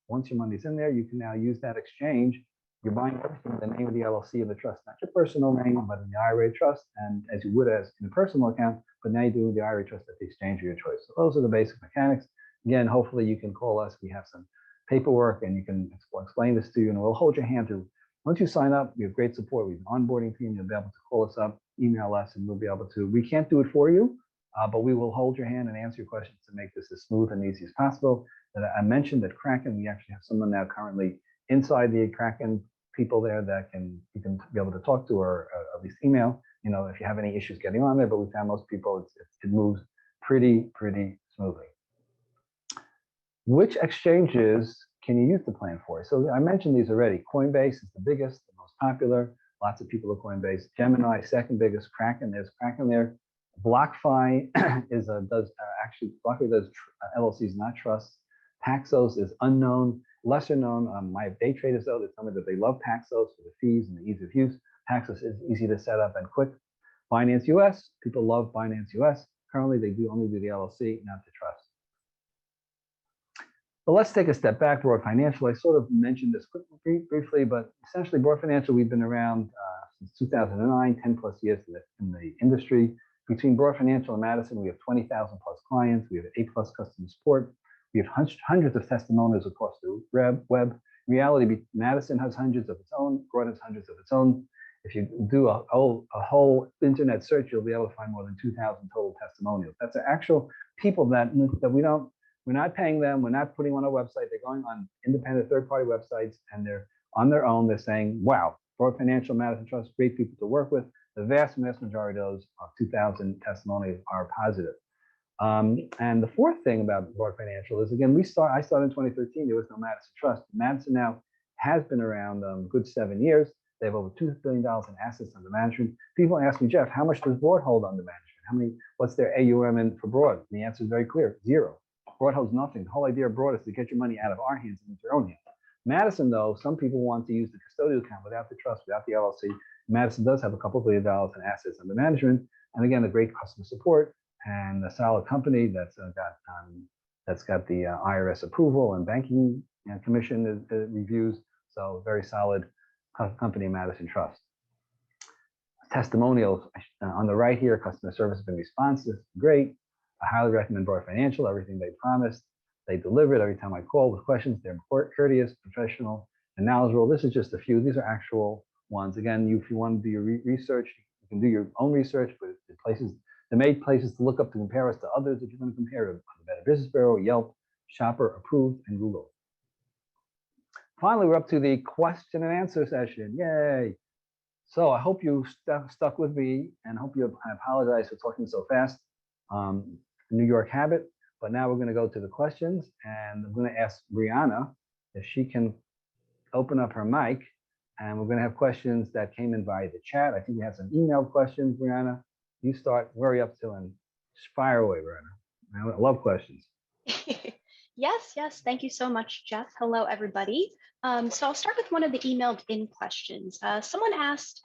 once your money's in there, you can now use that exchange. You're buying everything in the name of the LLC of the trust, not your personal name, but in the IRA trust, and as you would as in a personal account, but now you're doing the IRA trust at the exchange of your choice. So those are the basic mechanics. Again, hopefully you can call us. We have some paperwork and you can explain this to you, and we'll hold your hand through. Once you sign up, we have great support. We have an onboarding team. You'll be able to call us up, email us, and we'll be able to. We can't do it for you, but we will hold your hand and answer your questions to make this as smooth and easy as possible. And I mentioned that Kraken, we actually have someone now currently inside the Kraken people there that you can be able to talk to, or at least email, if you have any issues getting on there. But we found most people, it moves pretty smoothly. Which exchanges can you use the plan for? So I mentioned these already. Coinbase is the biggest, the most popular. Lots of people at Coinbase. Gemini, second biggest. Kraken, there's Kraken there. BlockFi BlockFi does LLCs, not trusts. Paxos is unknown, lesser known. My day traders, though, they tell me that they love Paxos for the fees and the ease of use. Paxos is easy to set up and quick. Binance US, people love Binance US. Currently, they only do the LLC, not the trust. But let's take a step back. Broad Financial, I sort of mentioned this briefly, but essentially Broad Financial, we've been around since 2009, 10 plus years in the industry. Between Broad Financial and Madison, we have 20,000 plus clients. We have A+ customer support. We have hundreds of testimonials across the web. In reality, Madison has hundreds of its own. Broad has hundreds of its own. If you do a whole internet search, you'll be able to find more than 2,000 total testimonials. That's actual people that we're not paying them. We're not putting on our website. They're going on independent third-party websites, and they're on their own. They're saying, wow, Broad Financial, Madison Trust, great people to work with. The vast majority of those 2,000 testimonials are positive. And the fourth thing about Broad Financial is, again, I started in 2013. There was no Madison Trust. Madison now has been around a good 7 years. They have over $2 billion in assets under management. People ask me, Jeff, how much does Broad hold under management? What's their AUM in for Broad? And the answer is very clear, zero. Broad holds nothing. The whole idea of Broad is to get your money out of our hands and into your own hands. Madison, though, some people want to use the custodial account without the trust, without the LLC. Madison does have a couple $2 billion in assets under management, and again, a great customer support and a solid company that's got the IRS approval and banking commission reviews. So very solid company, Madison Trust. Testimonials on the right here. Customer service has been responsive, great. I highly recommend Broad Financial. Everything they promised, they delivered. Every time I call with questions, they're courteous, professional, and knowledgeable. This is just a few. These are actual ones. Again, if you want to do your research, you can do your own research, but they made places to look up to compare us to others that you're going to compare to: the Better Business Bureau, Yelp, Shopper Approved, and Google. Finally, we're up to the question and answer session. Yay! So I hope you stuck with me, and I apologize for talking so fast. New York habit, but now we're going to go to the questions, and I'm going to ask Brianna if she can open up her mic, and we're going to have questions that came in via the chat. I think we have some emailed questions. Brianna, you start where you're up to and fire away, Brianna. I love questions. Yes. Thank you so much, Jeff. Hello, everybody. So I'll start with one of the emailed in questions. Someone asked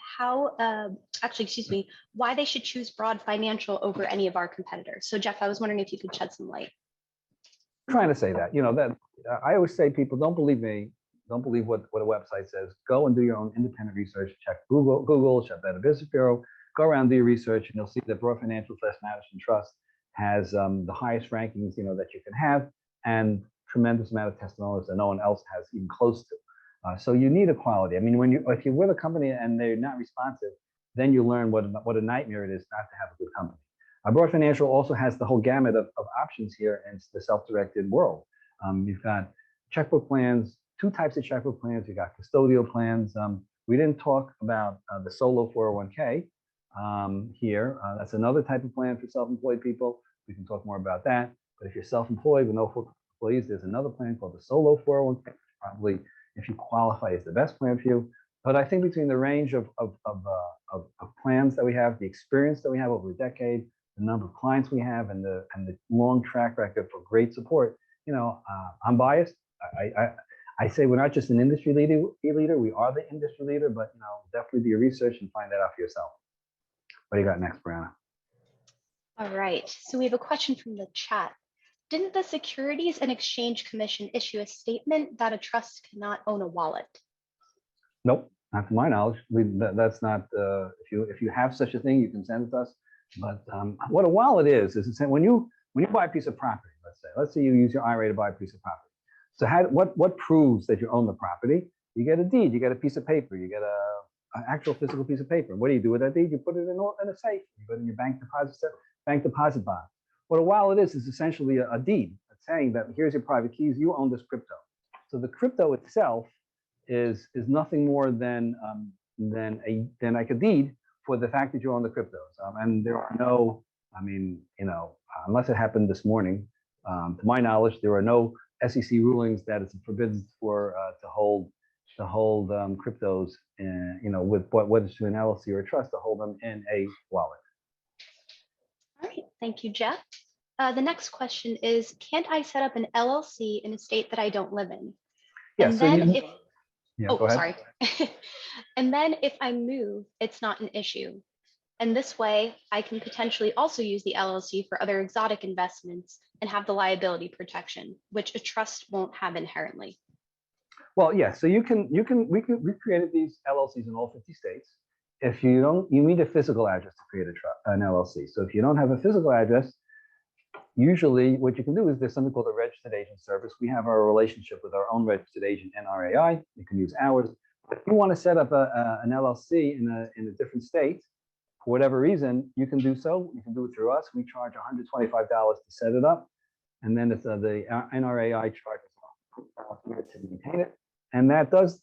why they should choose Broad Financial over any of our competitors. So Jeff, I was wondering if you could shed some light. I'm trying to say that, I always say, people, don't believe me. Don't believe what a website says. Go and do your own independent research. Check Google, check Better Business Bureau. Go around, do your research, and you'll see that Broad Financial / Madison Trust has the highest rankings, that you can have, and tremendous amount of testimonials that no one else has even close to. So you need equality. I mean, if you're with a company and they're not responsive, then you learn what a nightmare it is not to have a good company. Broad Financial also has the whole gamut of options here in the self-directed world. You've got checkbook plans, two types of checkbook plans. You've got custodial plans. We didn't talk about the solo 401k here. That's another type of plan for self-employed people. We can talk more about that. But if you're self-employed with no full employees, there's another plan called the solo 401k. Probably, if you qualify, is the best plan for you. But I think between the range of plans that we have, the experience that we have over a decade, the number of clients we have, and the long track record for great support, I'm biased. I say we're not just an industry leader, we are the industry leader, but definitely do your research and find that out for yourself. What do you got next, Brianna? All right, so we have a question from the chat. Didn't the Securities and Exchange Commission issue a statement that a trust cannot own a wallet? Nope, not to my knowledge. That's not, if you have such a thing, you can send it to us. But what a wallet is when you buy a piece of property, let's say you use your IRA to buy a piece of property. So what proves that you own the property? You get a deed, you get a piece of paper, you get an actual physical piece of paper. What do you do with that deed? You put it in a safe. You put it in your bank deposit box. What a wallet is essentially a deed saying that here's your private keys, you own this crypto. So the crypto itself is nothing more than like a deed for the fact that you own the cryptos. And there are no, unless it happened this morning, to my knowledge, there are no SEC rulings that it's forbidden to hold hold cryptos, with whether it's through an LLC or a trust, to hold them in a wallet. All right, thank you, Jeff. The next question is, can't I set up an LLC in a state that I don't live in? Yeah, And so then if, go oh, ahead. sorry. And then if I move, it's not an issue. And this way, I can potentially also use the LLC for other exotic investments and have the liability protection, which a trust won't have inherently. Well, yeah, so we created these LLCs in all 50 states. If you don't, you need a physical address to create an LLC. So if you don't have a physical address, usually what you can do is there's something called a registered agent service. We have our relationship with our own registered agent, NRAI. You can use ours. If you want to set up an LLC in a different state, for whatever reason, you can do so. You can do it through us. We charge $125 to set it up. And then it's the NRAI charges to maintain it. And that does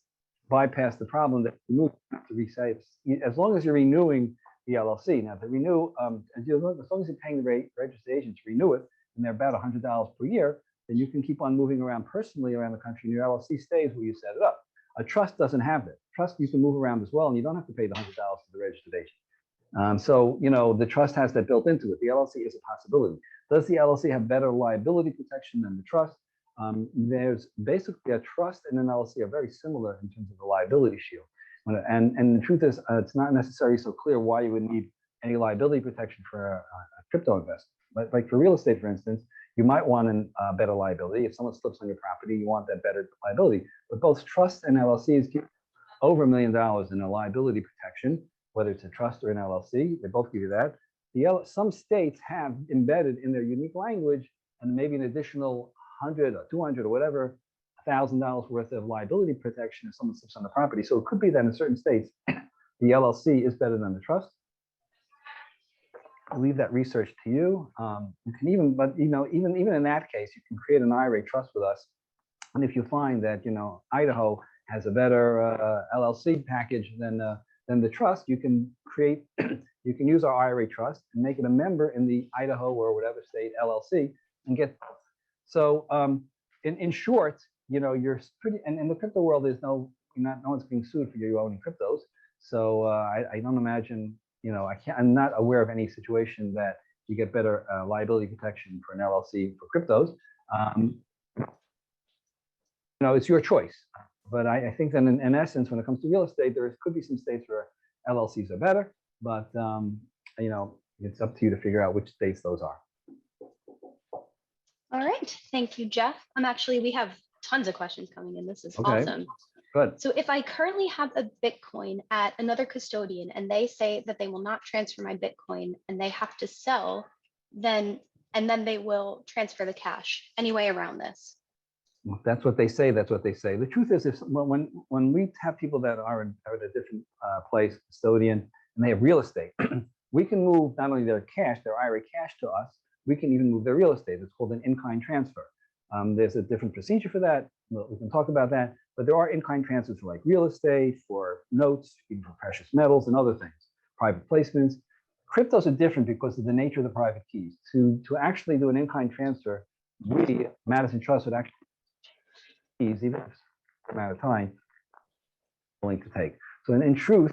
bypass the problem that you have to resave. As long as you're renewing the LLC. Now, to renew, as long as you're paying the registered agent to renew it, and they're about $100 per year, then you can keep on moving around personally around the country, and your LLC stays where you set it up. A trust doesn't have that. Trust, you can move around as well, and you don't have to pay the $100 to the registered agent. So, the trust has that built into it. The LLC is a possibility. Does the LLC have better liability protection than the trust? There's basically a trust and an LLC are very similar in terms of the liability shield. And the truth is, it's not necessarily so clear why you would need any liability protection for a crypto investment. But like for real estate, for instance, you might want a better liability. If someone slips on your property, you want that better liability. But both trusts and LLCs give over $1 million in a liability protection, whether it's a trust or an LLC. They both give you that. Some states have embedded in their unique language and maybe an additional 100 or 200 or whatever $1,000 worth of liability protection if someone slips on the property. So it could be that in certain states, the LLC is better than the trust. I'll leave that research to you. You can even, but even in that case, you can create an IRA trust with us. And if you find that Idaho has a better LLC package than the trust, you can create, you can use our IRA trust and make it a member in the Idaho or whatever state LLC and get. So in short, you're pretty, and in the crypto world, there's no one's being sued for you owning cryptos. So I don't imagine, I'm not aware of any situation that you get better liability protection for an LLC for cryptos. It's your choice. But I think that in essence, when it comes to real estate, there could be some states where LLCs are better, but it's up to you to figure out which states those are. All right, thank you, Jeff. We have tons of questions coming in. This is Okay. awesome. Good. So if I currently have a Bitcoin at another custodian and they say that they will not transfer my Bitcoin and they have to sell, then they will transfer the cash. Any way around this? Well, that's what they say. That's what they say. The truth is, when we have people that are at a different place, custodian, and they have real estate, we can move not only their cash, their IRA cash to us, we can even move their real estate. It's called an in-kind transfer. There's a different procedure for that. We can talk about that, but there are in-kind transfers for like real estate, for notes, even for precious metals and other things, private placements. Cryptos are different because of the nature of the private keys. To actually do an in-kind transfer, we, Madison Trust, would actually keys, even if it's a amount of time, willing to take. So in truth,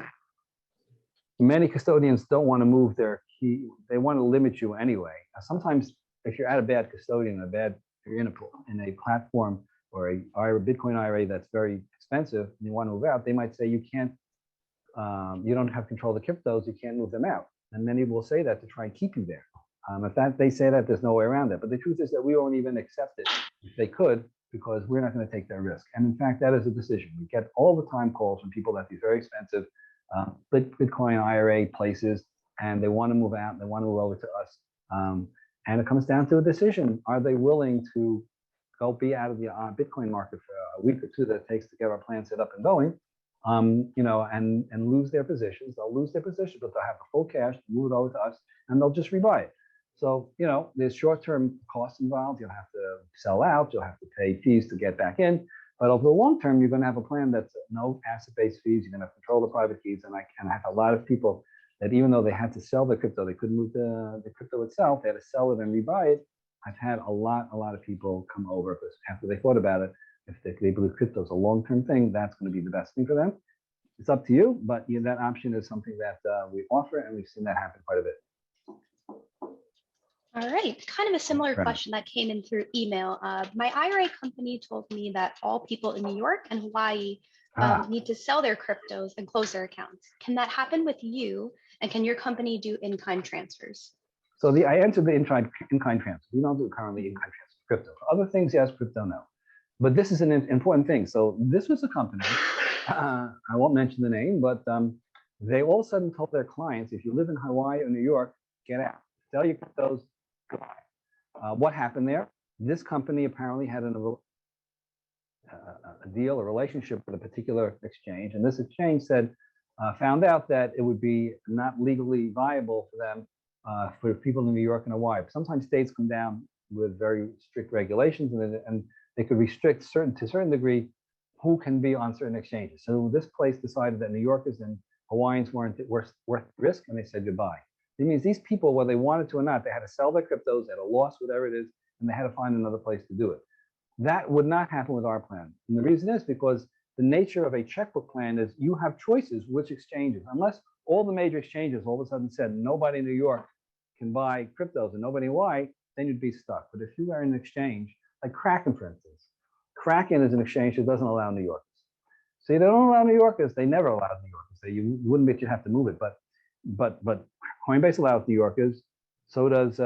many custodians don't want to move their key. They want to limit you anyway. Sometimes if you're at a bad custodian, you're in a platform or a Bitcoin IRA that's very expensive and you want to move out, they might say you can't, you don't have control of the cryptos, you can't move them out. And many will say that to try and keep you there. If they say that, there's no way around that. But the truth is that we won't even accept it if they could, because we're not going to take that risk. And in fact, that is a decision. We get all the time calls from people that these very expensive Bitcoin IRA places, and they want to move out, they want to move over to us. And it comes down to a decision. Are they willing to go be out of the Bitcoin market for a week or two that it takes to get our plan set up and going, and lose their positions? They'll lose their position, but they'll have the full cash, move it over to us, and they'll just rebuy it. So, there's short-term costs involved. You'll have to sell out. You'll have to pay fees to get back in. But over the long term, you're going to have a plan that's no asset-based fees. You're going to have control of the private keys. And I have a lot of people that even though they had to sell the crypto, they couldn't move the crypto itself. They had to sell it and rebuy it. I've had a lot of people come over because after they thought about it, If they believe crypto is a long-term thing, that's going to be the best thing for them. It's up to you, but that option is something that we offer, and we've seen that happen quite a bit. All right, kind of a similar Right. question that came in through email. My IRA company told me that all people in New York and Hawaii need to sell their cryptos and close their accounts. Can that happen with you? And can your company do in-kind transfers? So I answered the in-kind transfer. We don't do currently in-kind transfer crypto. For other things, yes, crypto, no. But this is an important thing. So this was a company, I won't mention the name, but they all of a sudden told their clients, if you live in Hawaii or New York, get out, sell your cryptos, goodbye. What happened there? This company apparently had a deal, a relationship with a particular exchange, and this exchange found out that it would be not legally viable for them, for people in New York and Hawaii. Sometimes states come down with very strict regulations, and they could restrict to a certain degree who can be on certain exchanges. So this place decided that New Yorkers and Hawaiians weren't worth risk, and they said goodbye. It means these people, whether they wanted to or not, they had to sell their cryptos at a loss, whatever it is, and they had to find another place to do it. That would not happen with our plan. And the reason is because the nature of a checkbook plan is you have choices which exchanges, unless all the major exchanges all of a sudden said nobody in New York can buy cryptos and nobody in Hawaii, then you'd be stuck. But if you are in an exchange, like Kraken, for instance, Kraken is an exchange that doesn't allow New Yorkers. So they don't allow New Yorkers. They never allowed New Yorkers. You wouldn't bet you'd have to move it, but Coinbase allows New Yorkers. So does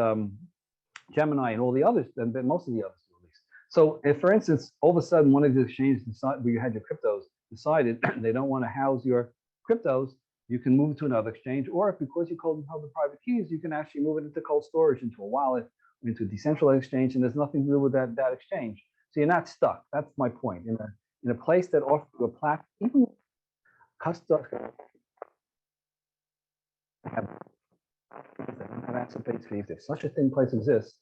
Gemini and all the others, and most of the others at least. So if, for instance, all of a sudden one of the exchanges where you had your cryptos decided they don't want to house your cryptos, you can move it to another exchange, or if because you hold the private keys, you can actually move it into cold storage, into a wallet, into a decentralized exchange, and there's nothing to do with that exchange. So you're not stuck. That's my point. In a place that offers you a platform, even custom have asset-based fees. If such a thing place exists,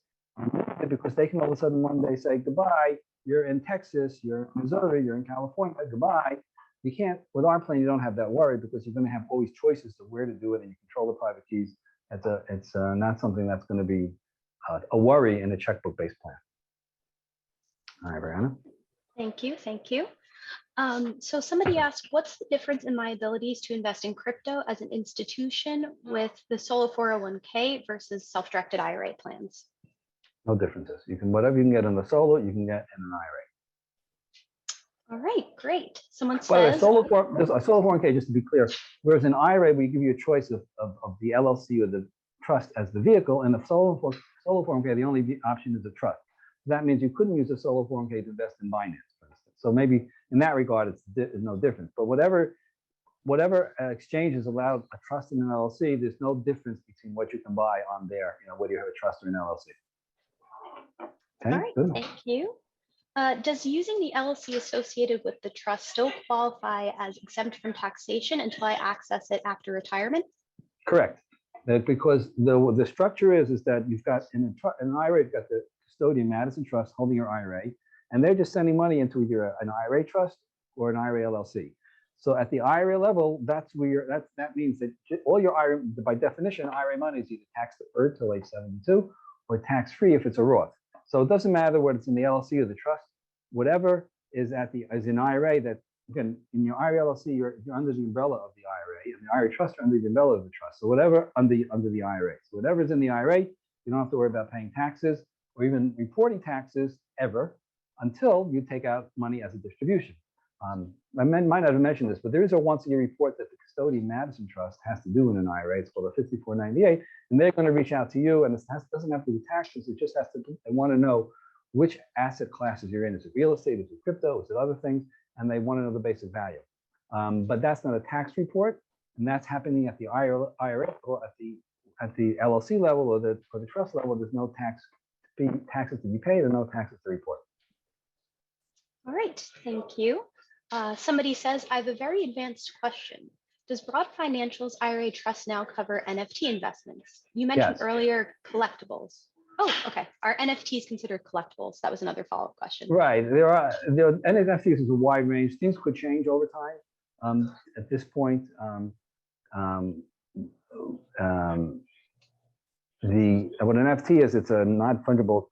because they can all of a sudden one day say goodbye. You're in Texas, you're in Missouri, you're in California. Goodbye. You can't, with our plan, you don't have that worry because you're going to have always choices to where to do it, and you control the private keys. It's not something that's going to be a worry in a checkbook-based plan. All right, Brianna. Thank you. Thank you. So somebody asked, what's the difference in liabilities to invest in crypto as an institution with the solo 401k versus self-directed IRA plans? No differences. Whatever you can get in the solo, you can get in an IRA. All right, great. Someone says. But a solo 401k, just to be clear, whereas in IRA, we give you a choice of the LLC or the trust as the vehicle, and the solo 401k, the only option is a trust. That means you couldn't use a solo 401k to invest in Binance, for instance. So maybe in that regard, it's no difference. But whatever exchanges allowed a trust in an LLC, there's no difference between what you can buy on there, whether you have a trust or an LLC. Okay, all right, good. thank you. Does using the LLC associated with the trust still qualify as exempt from taxation until I access it after retirement? Correct. Because the structure is that you've got in an IRA, you've got the custodian Madison Trust holding your IRA, and they're just sending money into either an IRA trust or an IRA LLC. So at the IRA level, that's where that means that all your IRA, by definition, IRA money is either tax deferred till age 72 or tax free if it's a Roth. So it doesn't matter whether it's in the LLC or the trust, whatever is is in IRA. That again, in your IRA LLC, you're under the umbrella of the IRA, and the IRA trust are under the umbrella of the trust. So whatever under the IRA, so whatever's in the IRA, you don't have to worry about paying taxes or even reporting taxes ever until you take out money as a distribution. I might not have mentioned this, but there is a once-a-year report that the custodian Madison Trust has to do in an IRA. It's called a 5498, and they're going to reach out to you, and it doesn't have to do taxes. It just has to. They want to know which asset classes you're in. Is it real estate? Is it crypto? Is it other things? And they want to know the basic value. But that's not a tax report, and that's happening at the IRA or at the LLC level or the trust level. There's no taxes to be paid and no taxes to report. All right, thank you. Somebody says, I have a very advanced question. Does Broad Financial's IRA trust now cover NFT investments? You mentioned earlier collectibles. Oh, okay. Are NFTs considered collectibles? That was another follow-up question. Right. There are NFTs is a wide range. Things could change over time. At this point, what an NFT is, it's a non-fungible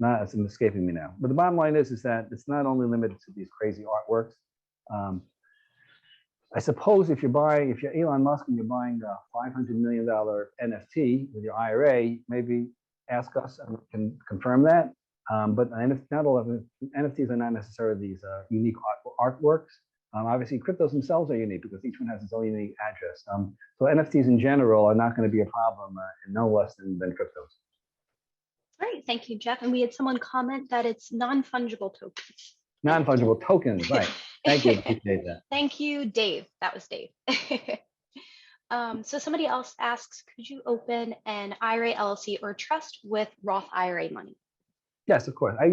It's escaping me now. But the bottom line is that it's not only limited to these crazy artworks. I suppose if you're Elon Musk and you're buying a $500 million NFT with your IRA, maybe ask us and we can confirm that. But not all of them, NFTs are not necessarily these unique artworks. Obviously, cryptos themselves are unique because each one has its own unique address. So NFTs in general are not going to be a problem, and no less than cryptos. All right, thank you, Jeff. And we had someone comment that it's non-fungible tokens. Non-fungible tokens, right. Thank you, appreciate that. Thank you, Dave. That was Dave. So somebody else asks, could you open an IRA, LLC, or trust with Roth IRA money? Yes, of course. I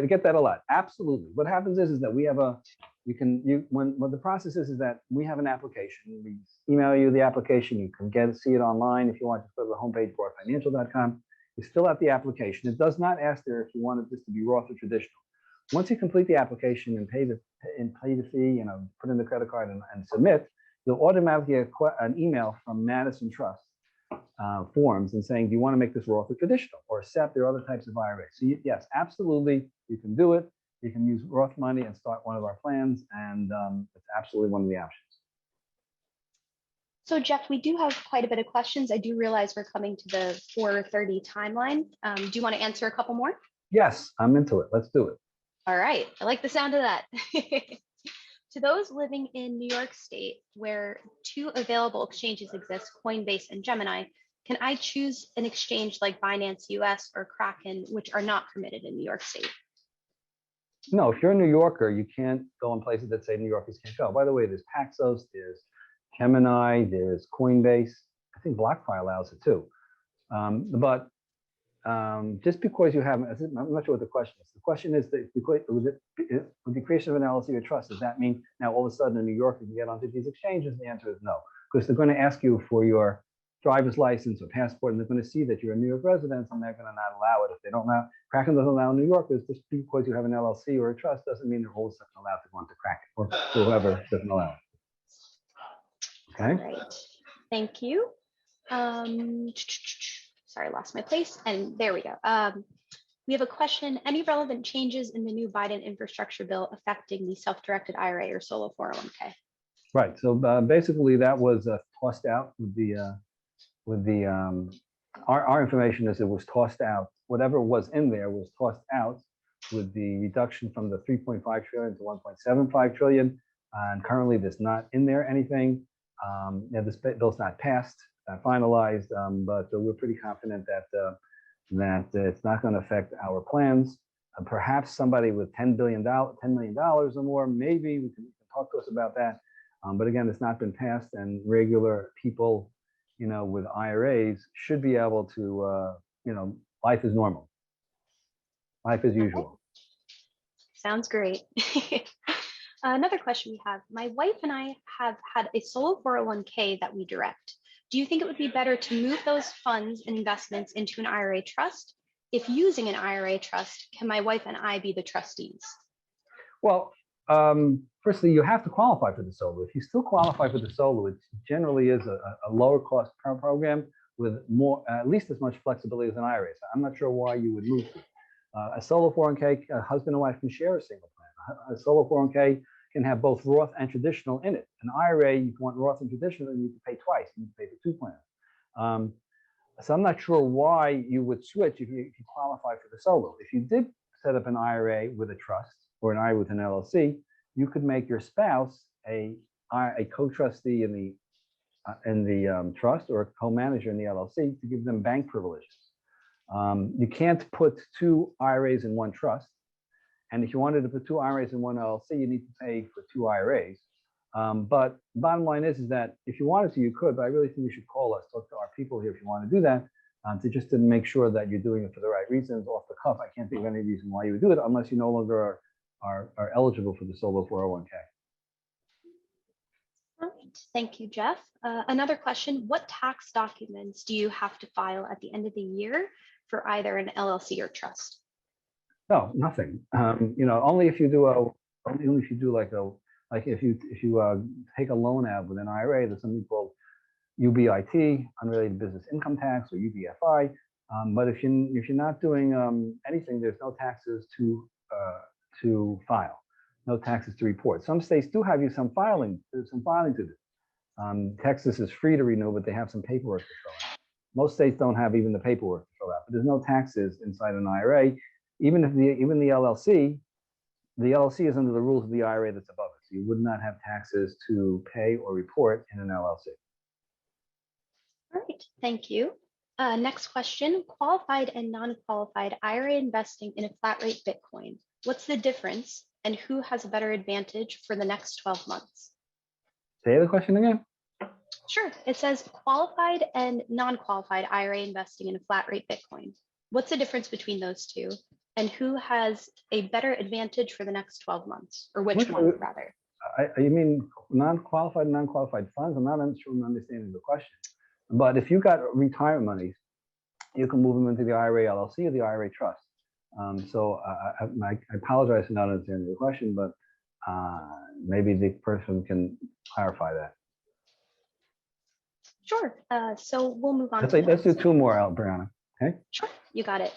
get that a lot. Absolutely. What happens is that we have when the process is that we have an application. We email you the application. You can see it online if you want to go to the homepage, rothfinancial.com. You fill out the application. It does not ask there if you wanted this to be Roth or traditional. Once you complete the application and pay the fee, put in the credit card and submit, you'll automatically get an email from Madison Trust forms and saying, do you want to make this Roth or traditional or SEP? There are other types of IRAs. So yes, absolutely, you can do it. You can use Roth money and start one of our plans, and it's absolutely one of the options. So Jeff, we do have quite a bit of questions. I do realize we're coming to the 4:30 timeline. Do you want to answer a couple more? Yes, I'm into it. Let's do it. All right, I like the sound of that. To those living in New York State, where two available exchanges exist, Coinbase and Gemini, can I choose an exchange like Binance US or Kraken, which are not permitted in New York State? No, if you're a New Yorker, you can't go in places that say New Yorkers can't go. By the way, there's Paxos, there's Gemini, there's Coinbase. I think BlockFi allows it too. But just because you haven't, I'm not sure what the question is. The question is that with the creation of an LLC or trust, does that mean now all of a sudden in New York you can get onto these exchanges? The answer is no, because they're going to ask you for your driver's license or passport, and they're going to see that you're a New York resident, and they're going to not allow it. If they don't allow, Kraken doesn't allow New Yorkers, just because you have an LLC or a trust doesn't mean they're all of a sudden allowed to go into Kraken or whoever doesn't allow it. Okay. All right. Thank you. Sorry, I lost my place. And there we go. We have a question. Any relevant changes in the new Biden infrastructure bill affecting the self-directed IRA or solo 401k? Right. So basically, that was tossed out our information is it was tossed out. Whatever was in there was tossed out with the reduction from the 3.5 trillion to 1.75 trillion. And currently, there's not in there anything. This bill's not passed, finalized, but we're pretty confident that it's not going to affect our plans. Perhaps somebody with $10 million or more, maybe we can talk to us about that. But again, it's not been passed, and regular people, with IRAs should be able to, life is normal. Life as usual. Sounds great. Another question we have. My wife and I have had a solo 401k that we direct. Do you think it would be better to move those funds and investments into an IRA trust? If using an IRA trust, can my wife and I be the trustees? Well, firstly, you have to qualify for the solo. If you still qualify for the solo, it generally is a lower cost program with at least as much flexibility as an IRA. So I'm not sure why you would move to a solo 401k. A husband and wife can share a single plan. A solo 401k can have both Roth and traditional in it. An IRA, you want Roth and traditional, you need to pay twice. You need to pay for two plans. So I'm not sure why you would switch if you qualify for the solo. If you did set up an IRA with a trust or an IRA with an LLC, you could make your spouse a co-trustee in the trust or a co-manager in the LLC to give them bank privileges. You can't put two IRAs in one trust. And if you wanted to put two IRAs in one LLC, you need to pay for two IRAs. But the bottom line is that if you wanted to, you could, but I really think you should call us, talk to our people here if you want to do that, to make sure that you're doing it for the right reasons. Off the cuff, I can't think of any reason why you would do it unless you no longer are eligible for the solo 401k. All right. Thank you, Jeff. Another question, what tax documents do you have to file at the end of the year for either an LLC or trust? No, nothing. Only if you take a loan out with an IRA, there's something called UBIT, unrelated business income tax, or UBFI. But if you're not doing anything, there's no taxes to file, no taxes to report. Some states do have you some filing to do. Texas is free to renew, but they have some paperwork to fill out. Most states don't have even the paperwork to fill out, but there's no taxes inside an IRA. Even the LLC, is under the rules of the IRA that's above it. So you would not have taxes to pay or report in an LLC. All right, thank you. Next question, qualified and non-qualified IRA investing in a flat rate Bitcoin. What's the difference and who has a better advantage for the next 12 months? Say the question again. Sure, it says qualified and non-qualified IRA investing in a flat rate Bitcoin. What's the difference between those two? And who has a better advantage for the next 12 months, or which one rather? You mean non-qualified and non-qualified funds? I'm not sure I'm understanding the question. But if you got retirement monies, you can move them into the IRA LLC or the IRA trust. So I apologize for not understanding the question, but maybe the person can clarify that. Sure. So we'll move on. Let's do two more, Brianna. Okay. Sure. You got it.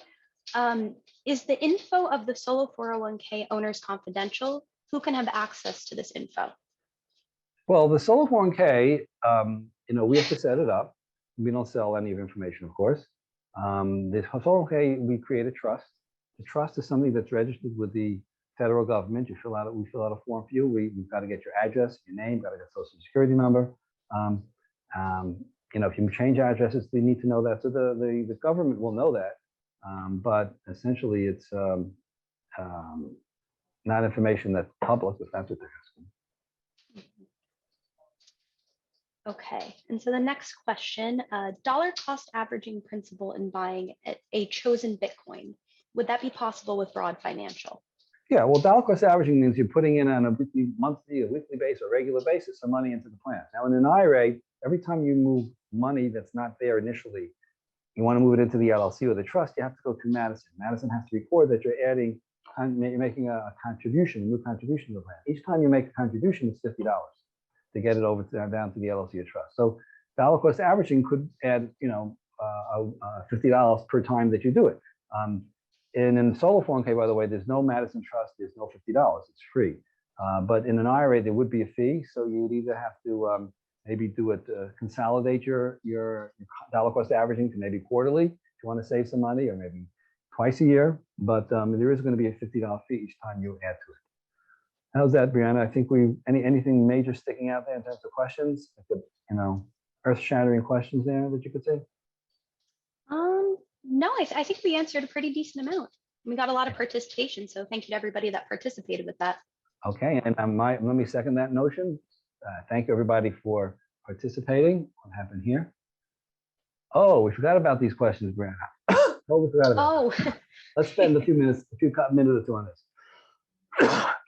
Is the info of the solo 401k owners confidential? Who can have access to this info? Well, the solo 401k, we have to set it up. We don't sell any of information, of course. The solo 401k, we create a trust. The trust is something that's registered with the federal government. We fill out a form for you. We've got to get your address, your name, got to get social security number. If you change addresses, we need to know that. So the government will know that. But essentially, it's not information that's public, if that's what they're asking. Okay, and so the next question, dollar cost averaging principle in buying a chosen Bitcoin. Would that be possible with Broad Financial? Yeah, well, dollar cost averaging means you're putting in on a weekly, monthly, or weekly basis, or regular basis, some money into the plan. Now, in an IRA, every time you move money that's not there initially, you want to move it into the LLC or the trust, you have to go to Madison. Madison has to record that you're making a contribution, a new contribution to the plan. Each time you make a contribution, it's $50 to get it over down to the LLC or trust. So dollar cost averaging could add, $50 per time that you do it. In solo 401k, by the way, there's no Madison Trust, there's no $50, it's free. But in an IRA, there would be a fee. So you'd either have to maybe do it, consolidate your dollar cost averaging to maybe quarterly if you want to save some money, or maybe twice a year. But there is going to be a $50 fee each time you add to it. How's that, Brianna? I think anything major sticking out there in terms of questions, earth-shattering questions there that you could say? No, I think we answered a pretty decent amount. We got a lot of participation, so thank you to everybody that participated with that. Okay, and let me second that notion. Thank you, everybody, for participating. What happened here? Oh, we forgot about these questions, Brianna. We forgot about that. Let's spend a few minutes or two on this.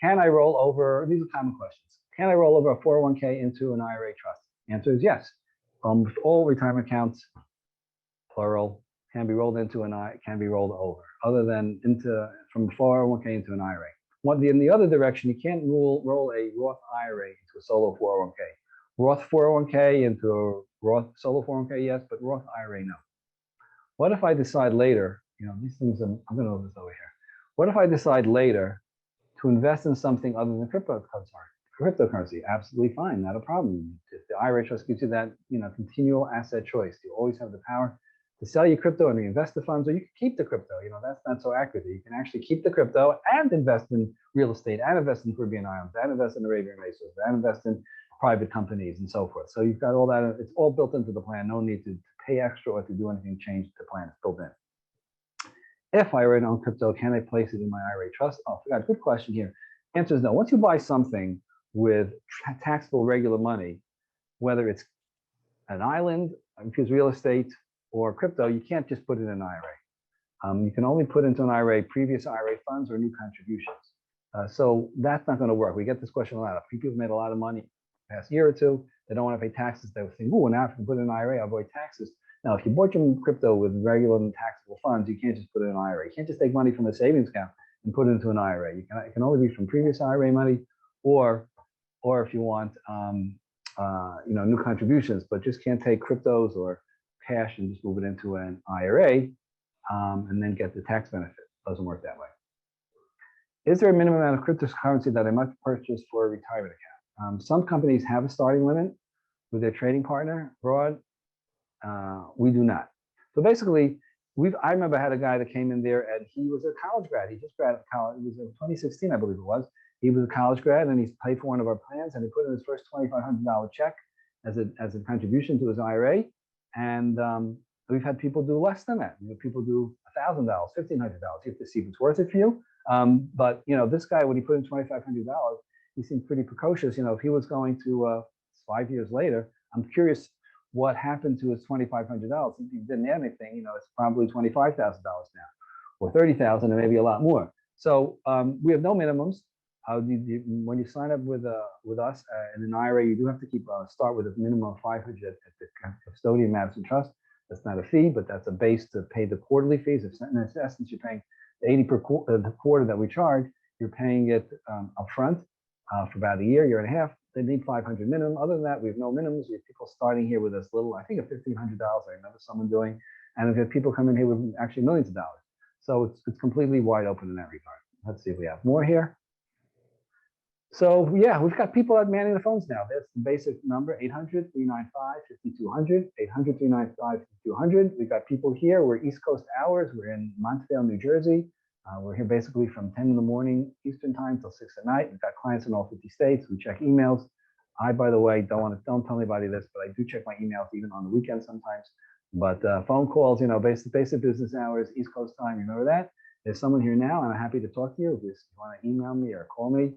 Can I roll over, these are common questions. Can I roll over a 401k into an IRA trust? The answer is yes. All retirement accounts, plural, can be rolled can be rolled over, other than from 401k into an IRA. In the other direction, you can't roll a Roth IRA into a solo 401k. Roth 401k into a Roth solo 401k, yes, but Roth IRA, no. What if I decide later, these things, I'm going to move this over here. What if I decide later to invest in something other than cryptocurrency? Absolutely fine, not a problem. If the IRA trust gives you that, continual asset choice, you always have the power to sell your crypto and reinvest the funds, or you can keep the crypto. That's not so accurate. You can actually keep the crypto and invest in real estate, and invest in Caribbean islands, and invest in Arabian racehorses, and invest in private companies and so forth. So you've got all that. It's all built into the plan. No need to pay extra or to do anything to change the plan. It's built in. If I already own crypto, can I place it in my IRA trust? Oh, I forgot. Good question here. Answer is no. Once you buy something with taxable regular money, whether it's an island, because real estate, or crypto, you can't just put it in an IRA. You can only put into an IRA previous IRA funds or new contributions. So that's not going to work. We get this question a lot. People have made a lot of money the past year or two. They don't want to pay taxes. They would think, oh, now if I put in an IRA, I'll avoid taxes. Now, if you bought your crypto with regular and taxable funds, you can't just put it in an IRA. You can't just take money from a savings account and put it into an IRA. It can only be from previous IRA money, or if you want, new contributions, but just can't take cryptos or cash and just move it into an IRA. and then get the tax benefit. Doesn't work that way. Is there a minimum amount of cryptocurrency that I must purchase for a retirement account? Some companies have a starting limit with their trading partner abroad. We do not. So basically, I remember I had a guy that came in there and he was a college grad. He just graduated college. It was in 2016, I believe it was. He was a college grad and he's paid for one of our plans and he put in his first $2,500 check as a contribution to his IRA. And we've had people do less than that. People do $1,000, $1,500. You have to see if it's worth it for you. But this guy, when he put in $2,500, he seemed pretty precocious. If he was going to 5 years later, I'm curious what happened to his $2,500. If he didn't add anything, it's probably $25,000 now, or $30,000, and maybe a lot more. So we have no minimums. When you sign up with us in an IRA, you do have to start with a minimum of $500 at the custodian Madison Trust. That's not a fee, but that's a base to pay the quarterly fees. In essence, you're paying 80 per quarter that we charge. You're paying it upfront for about a year and a half. They need 500 minimum. Other than that, we have no minimums. We have people starting here with us little, I think, of $1,500. I remember someone doing, and we've had people come in here with actually millions of dollars. So it's completely wide open in that regard. Let's see if we have more here. So yeah, we've got people manning the phones now. That's the basic number, 800-395-5200, 800-395-5200. We've got people here. We're East Coast hours. We're in Montvale, New Jersey. We're here basically from 10 in the morning Eastern time till 6 at night. We've got clients in all 50 states. We check emails. I, by the way, don't tell anybody this, but I do check my emails even on the weekends sometimes. But phone calls, basic business hours, East Coast time, remember that. There's someone here now, and I'm happy to talk to you. If you want to email me or call me,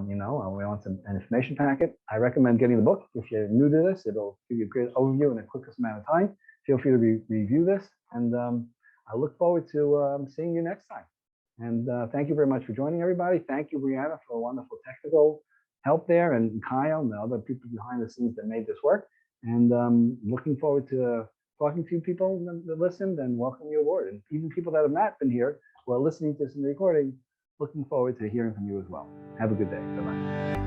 we want an information packet. I recommend getting the book. If you're new to this, it'll give you a great overview in the quickest amount of time. Feel free to review this, and I look forward to seeing you next time. And thank you very much for joining, everybody. Thank you, Brianna, for wonderful technical help there, and Kyle and the other people behind the scenes that made this work. And looking forward to talking to people that listened and welcome you aboard. And even people that have not been here who are listening to this in the recording, looking forward to hearing from you as well. Have a good day. Bye-bye.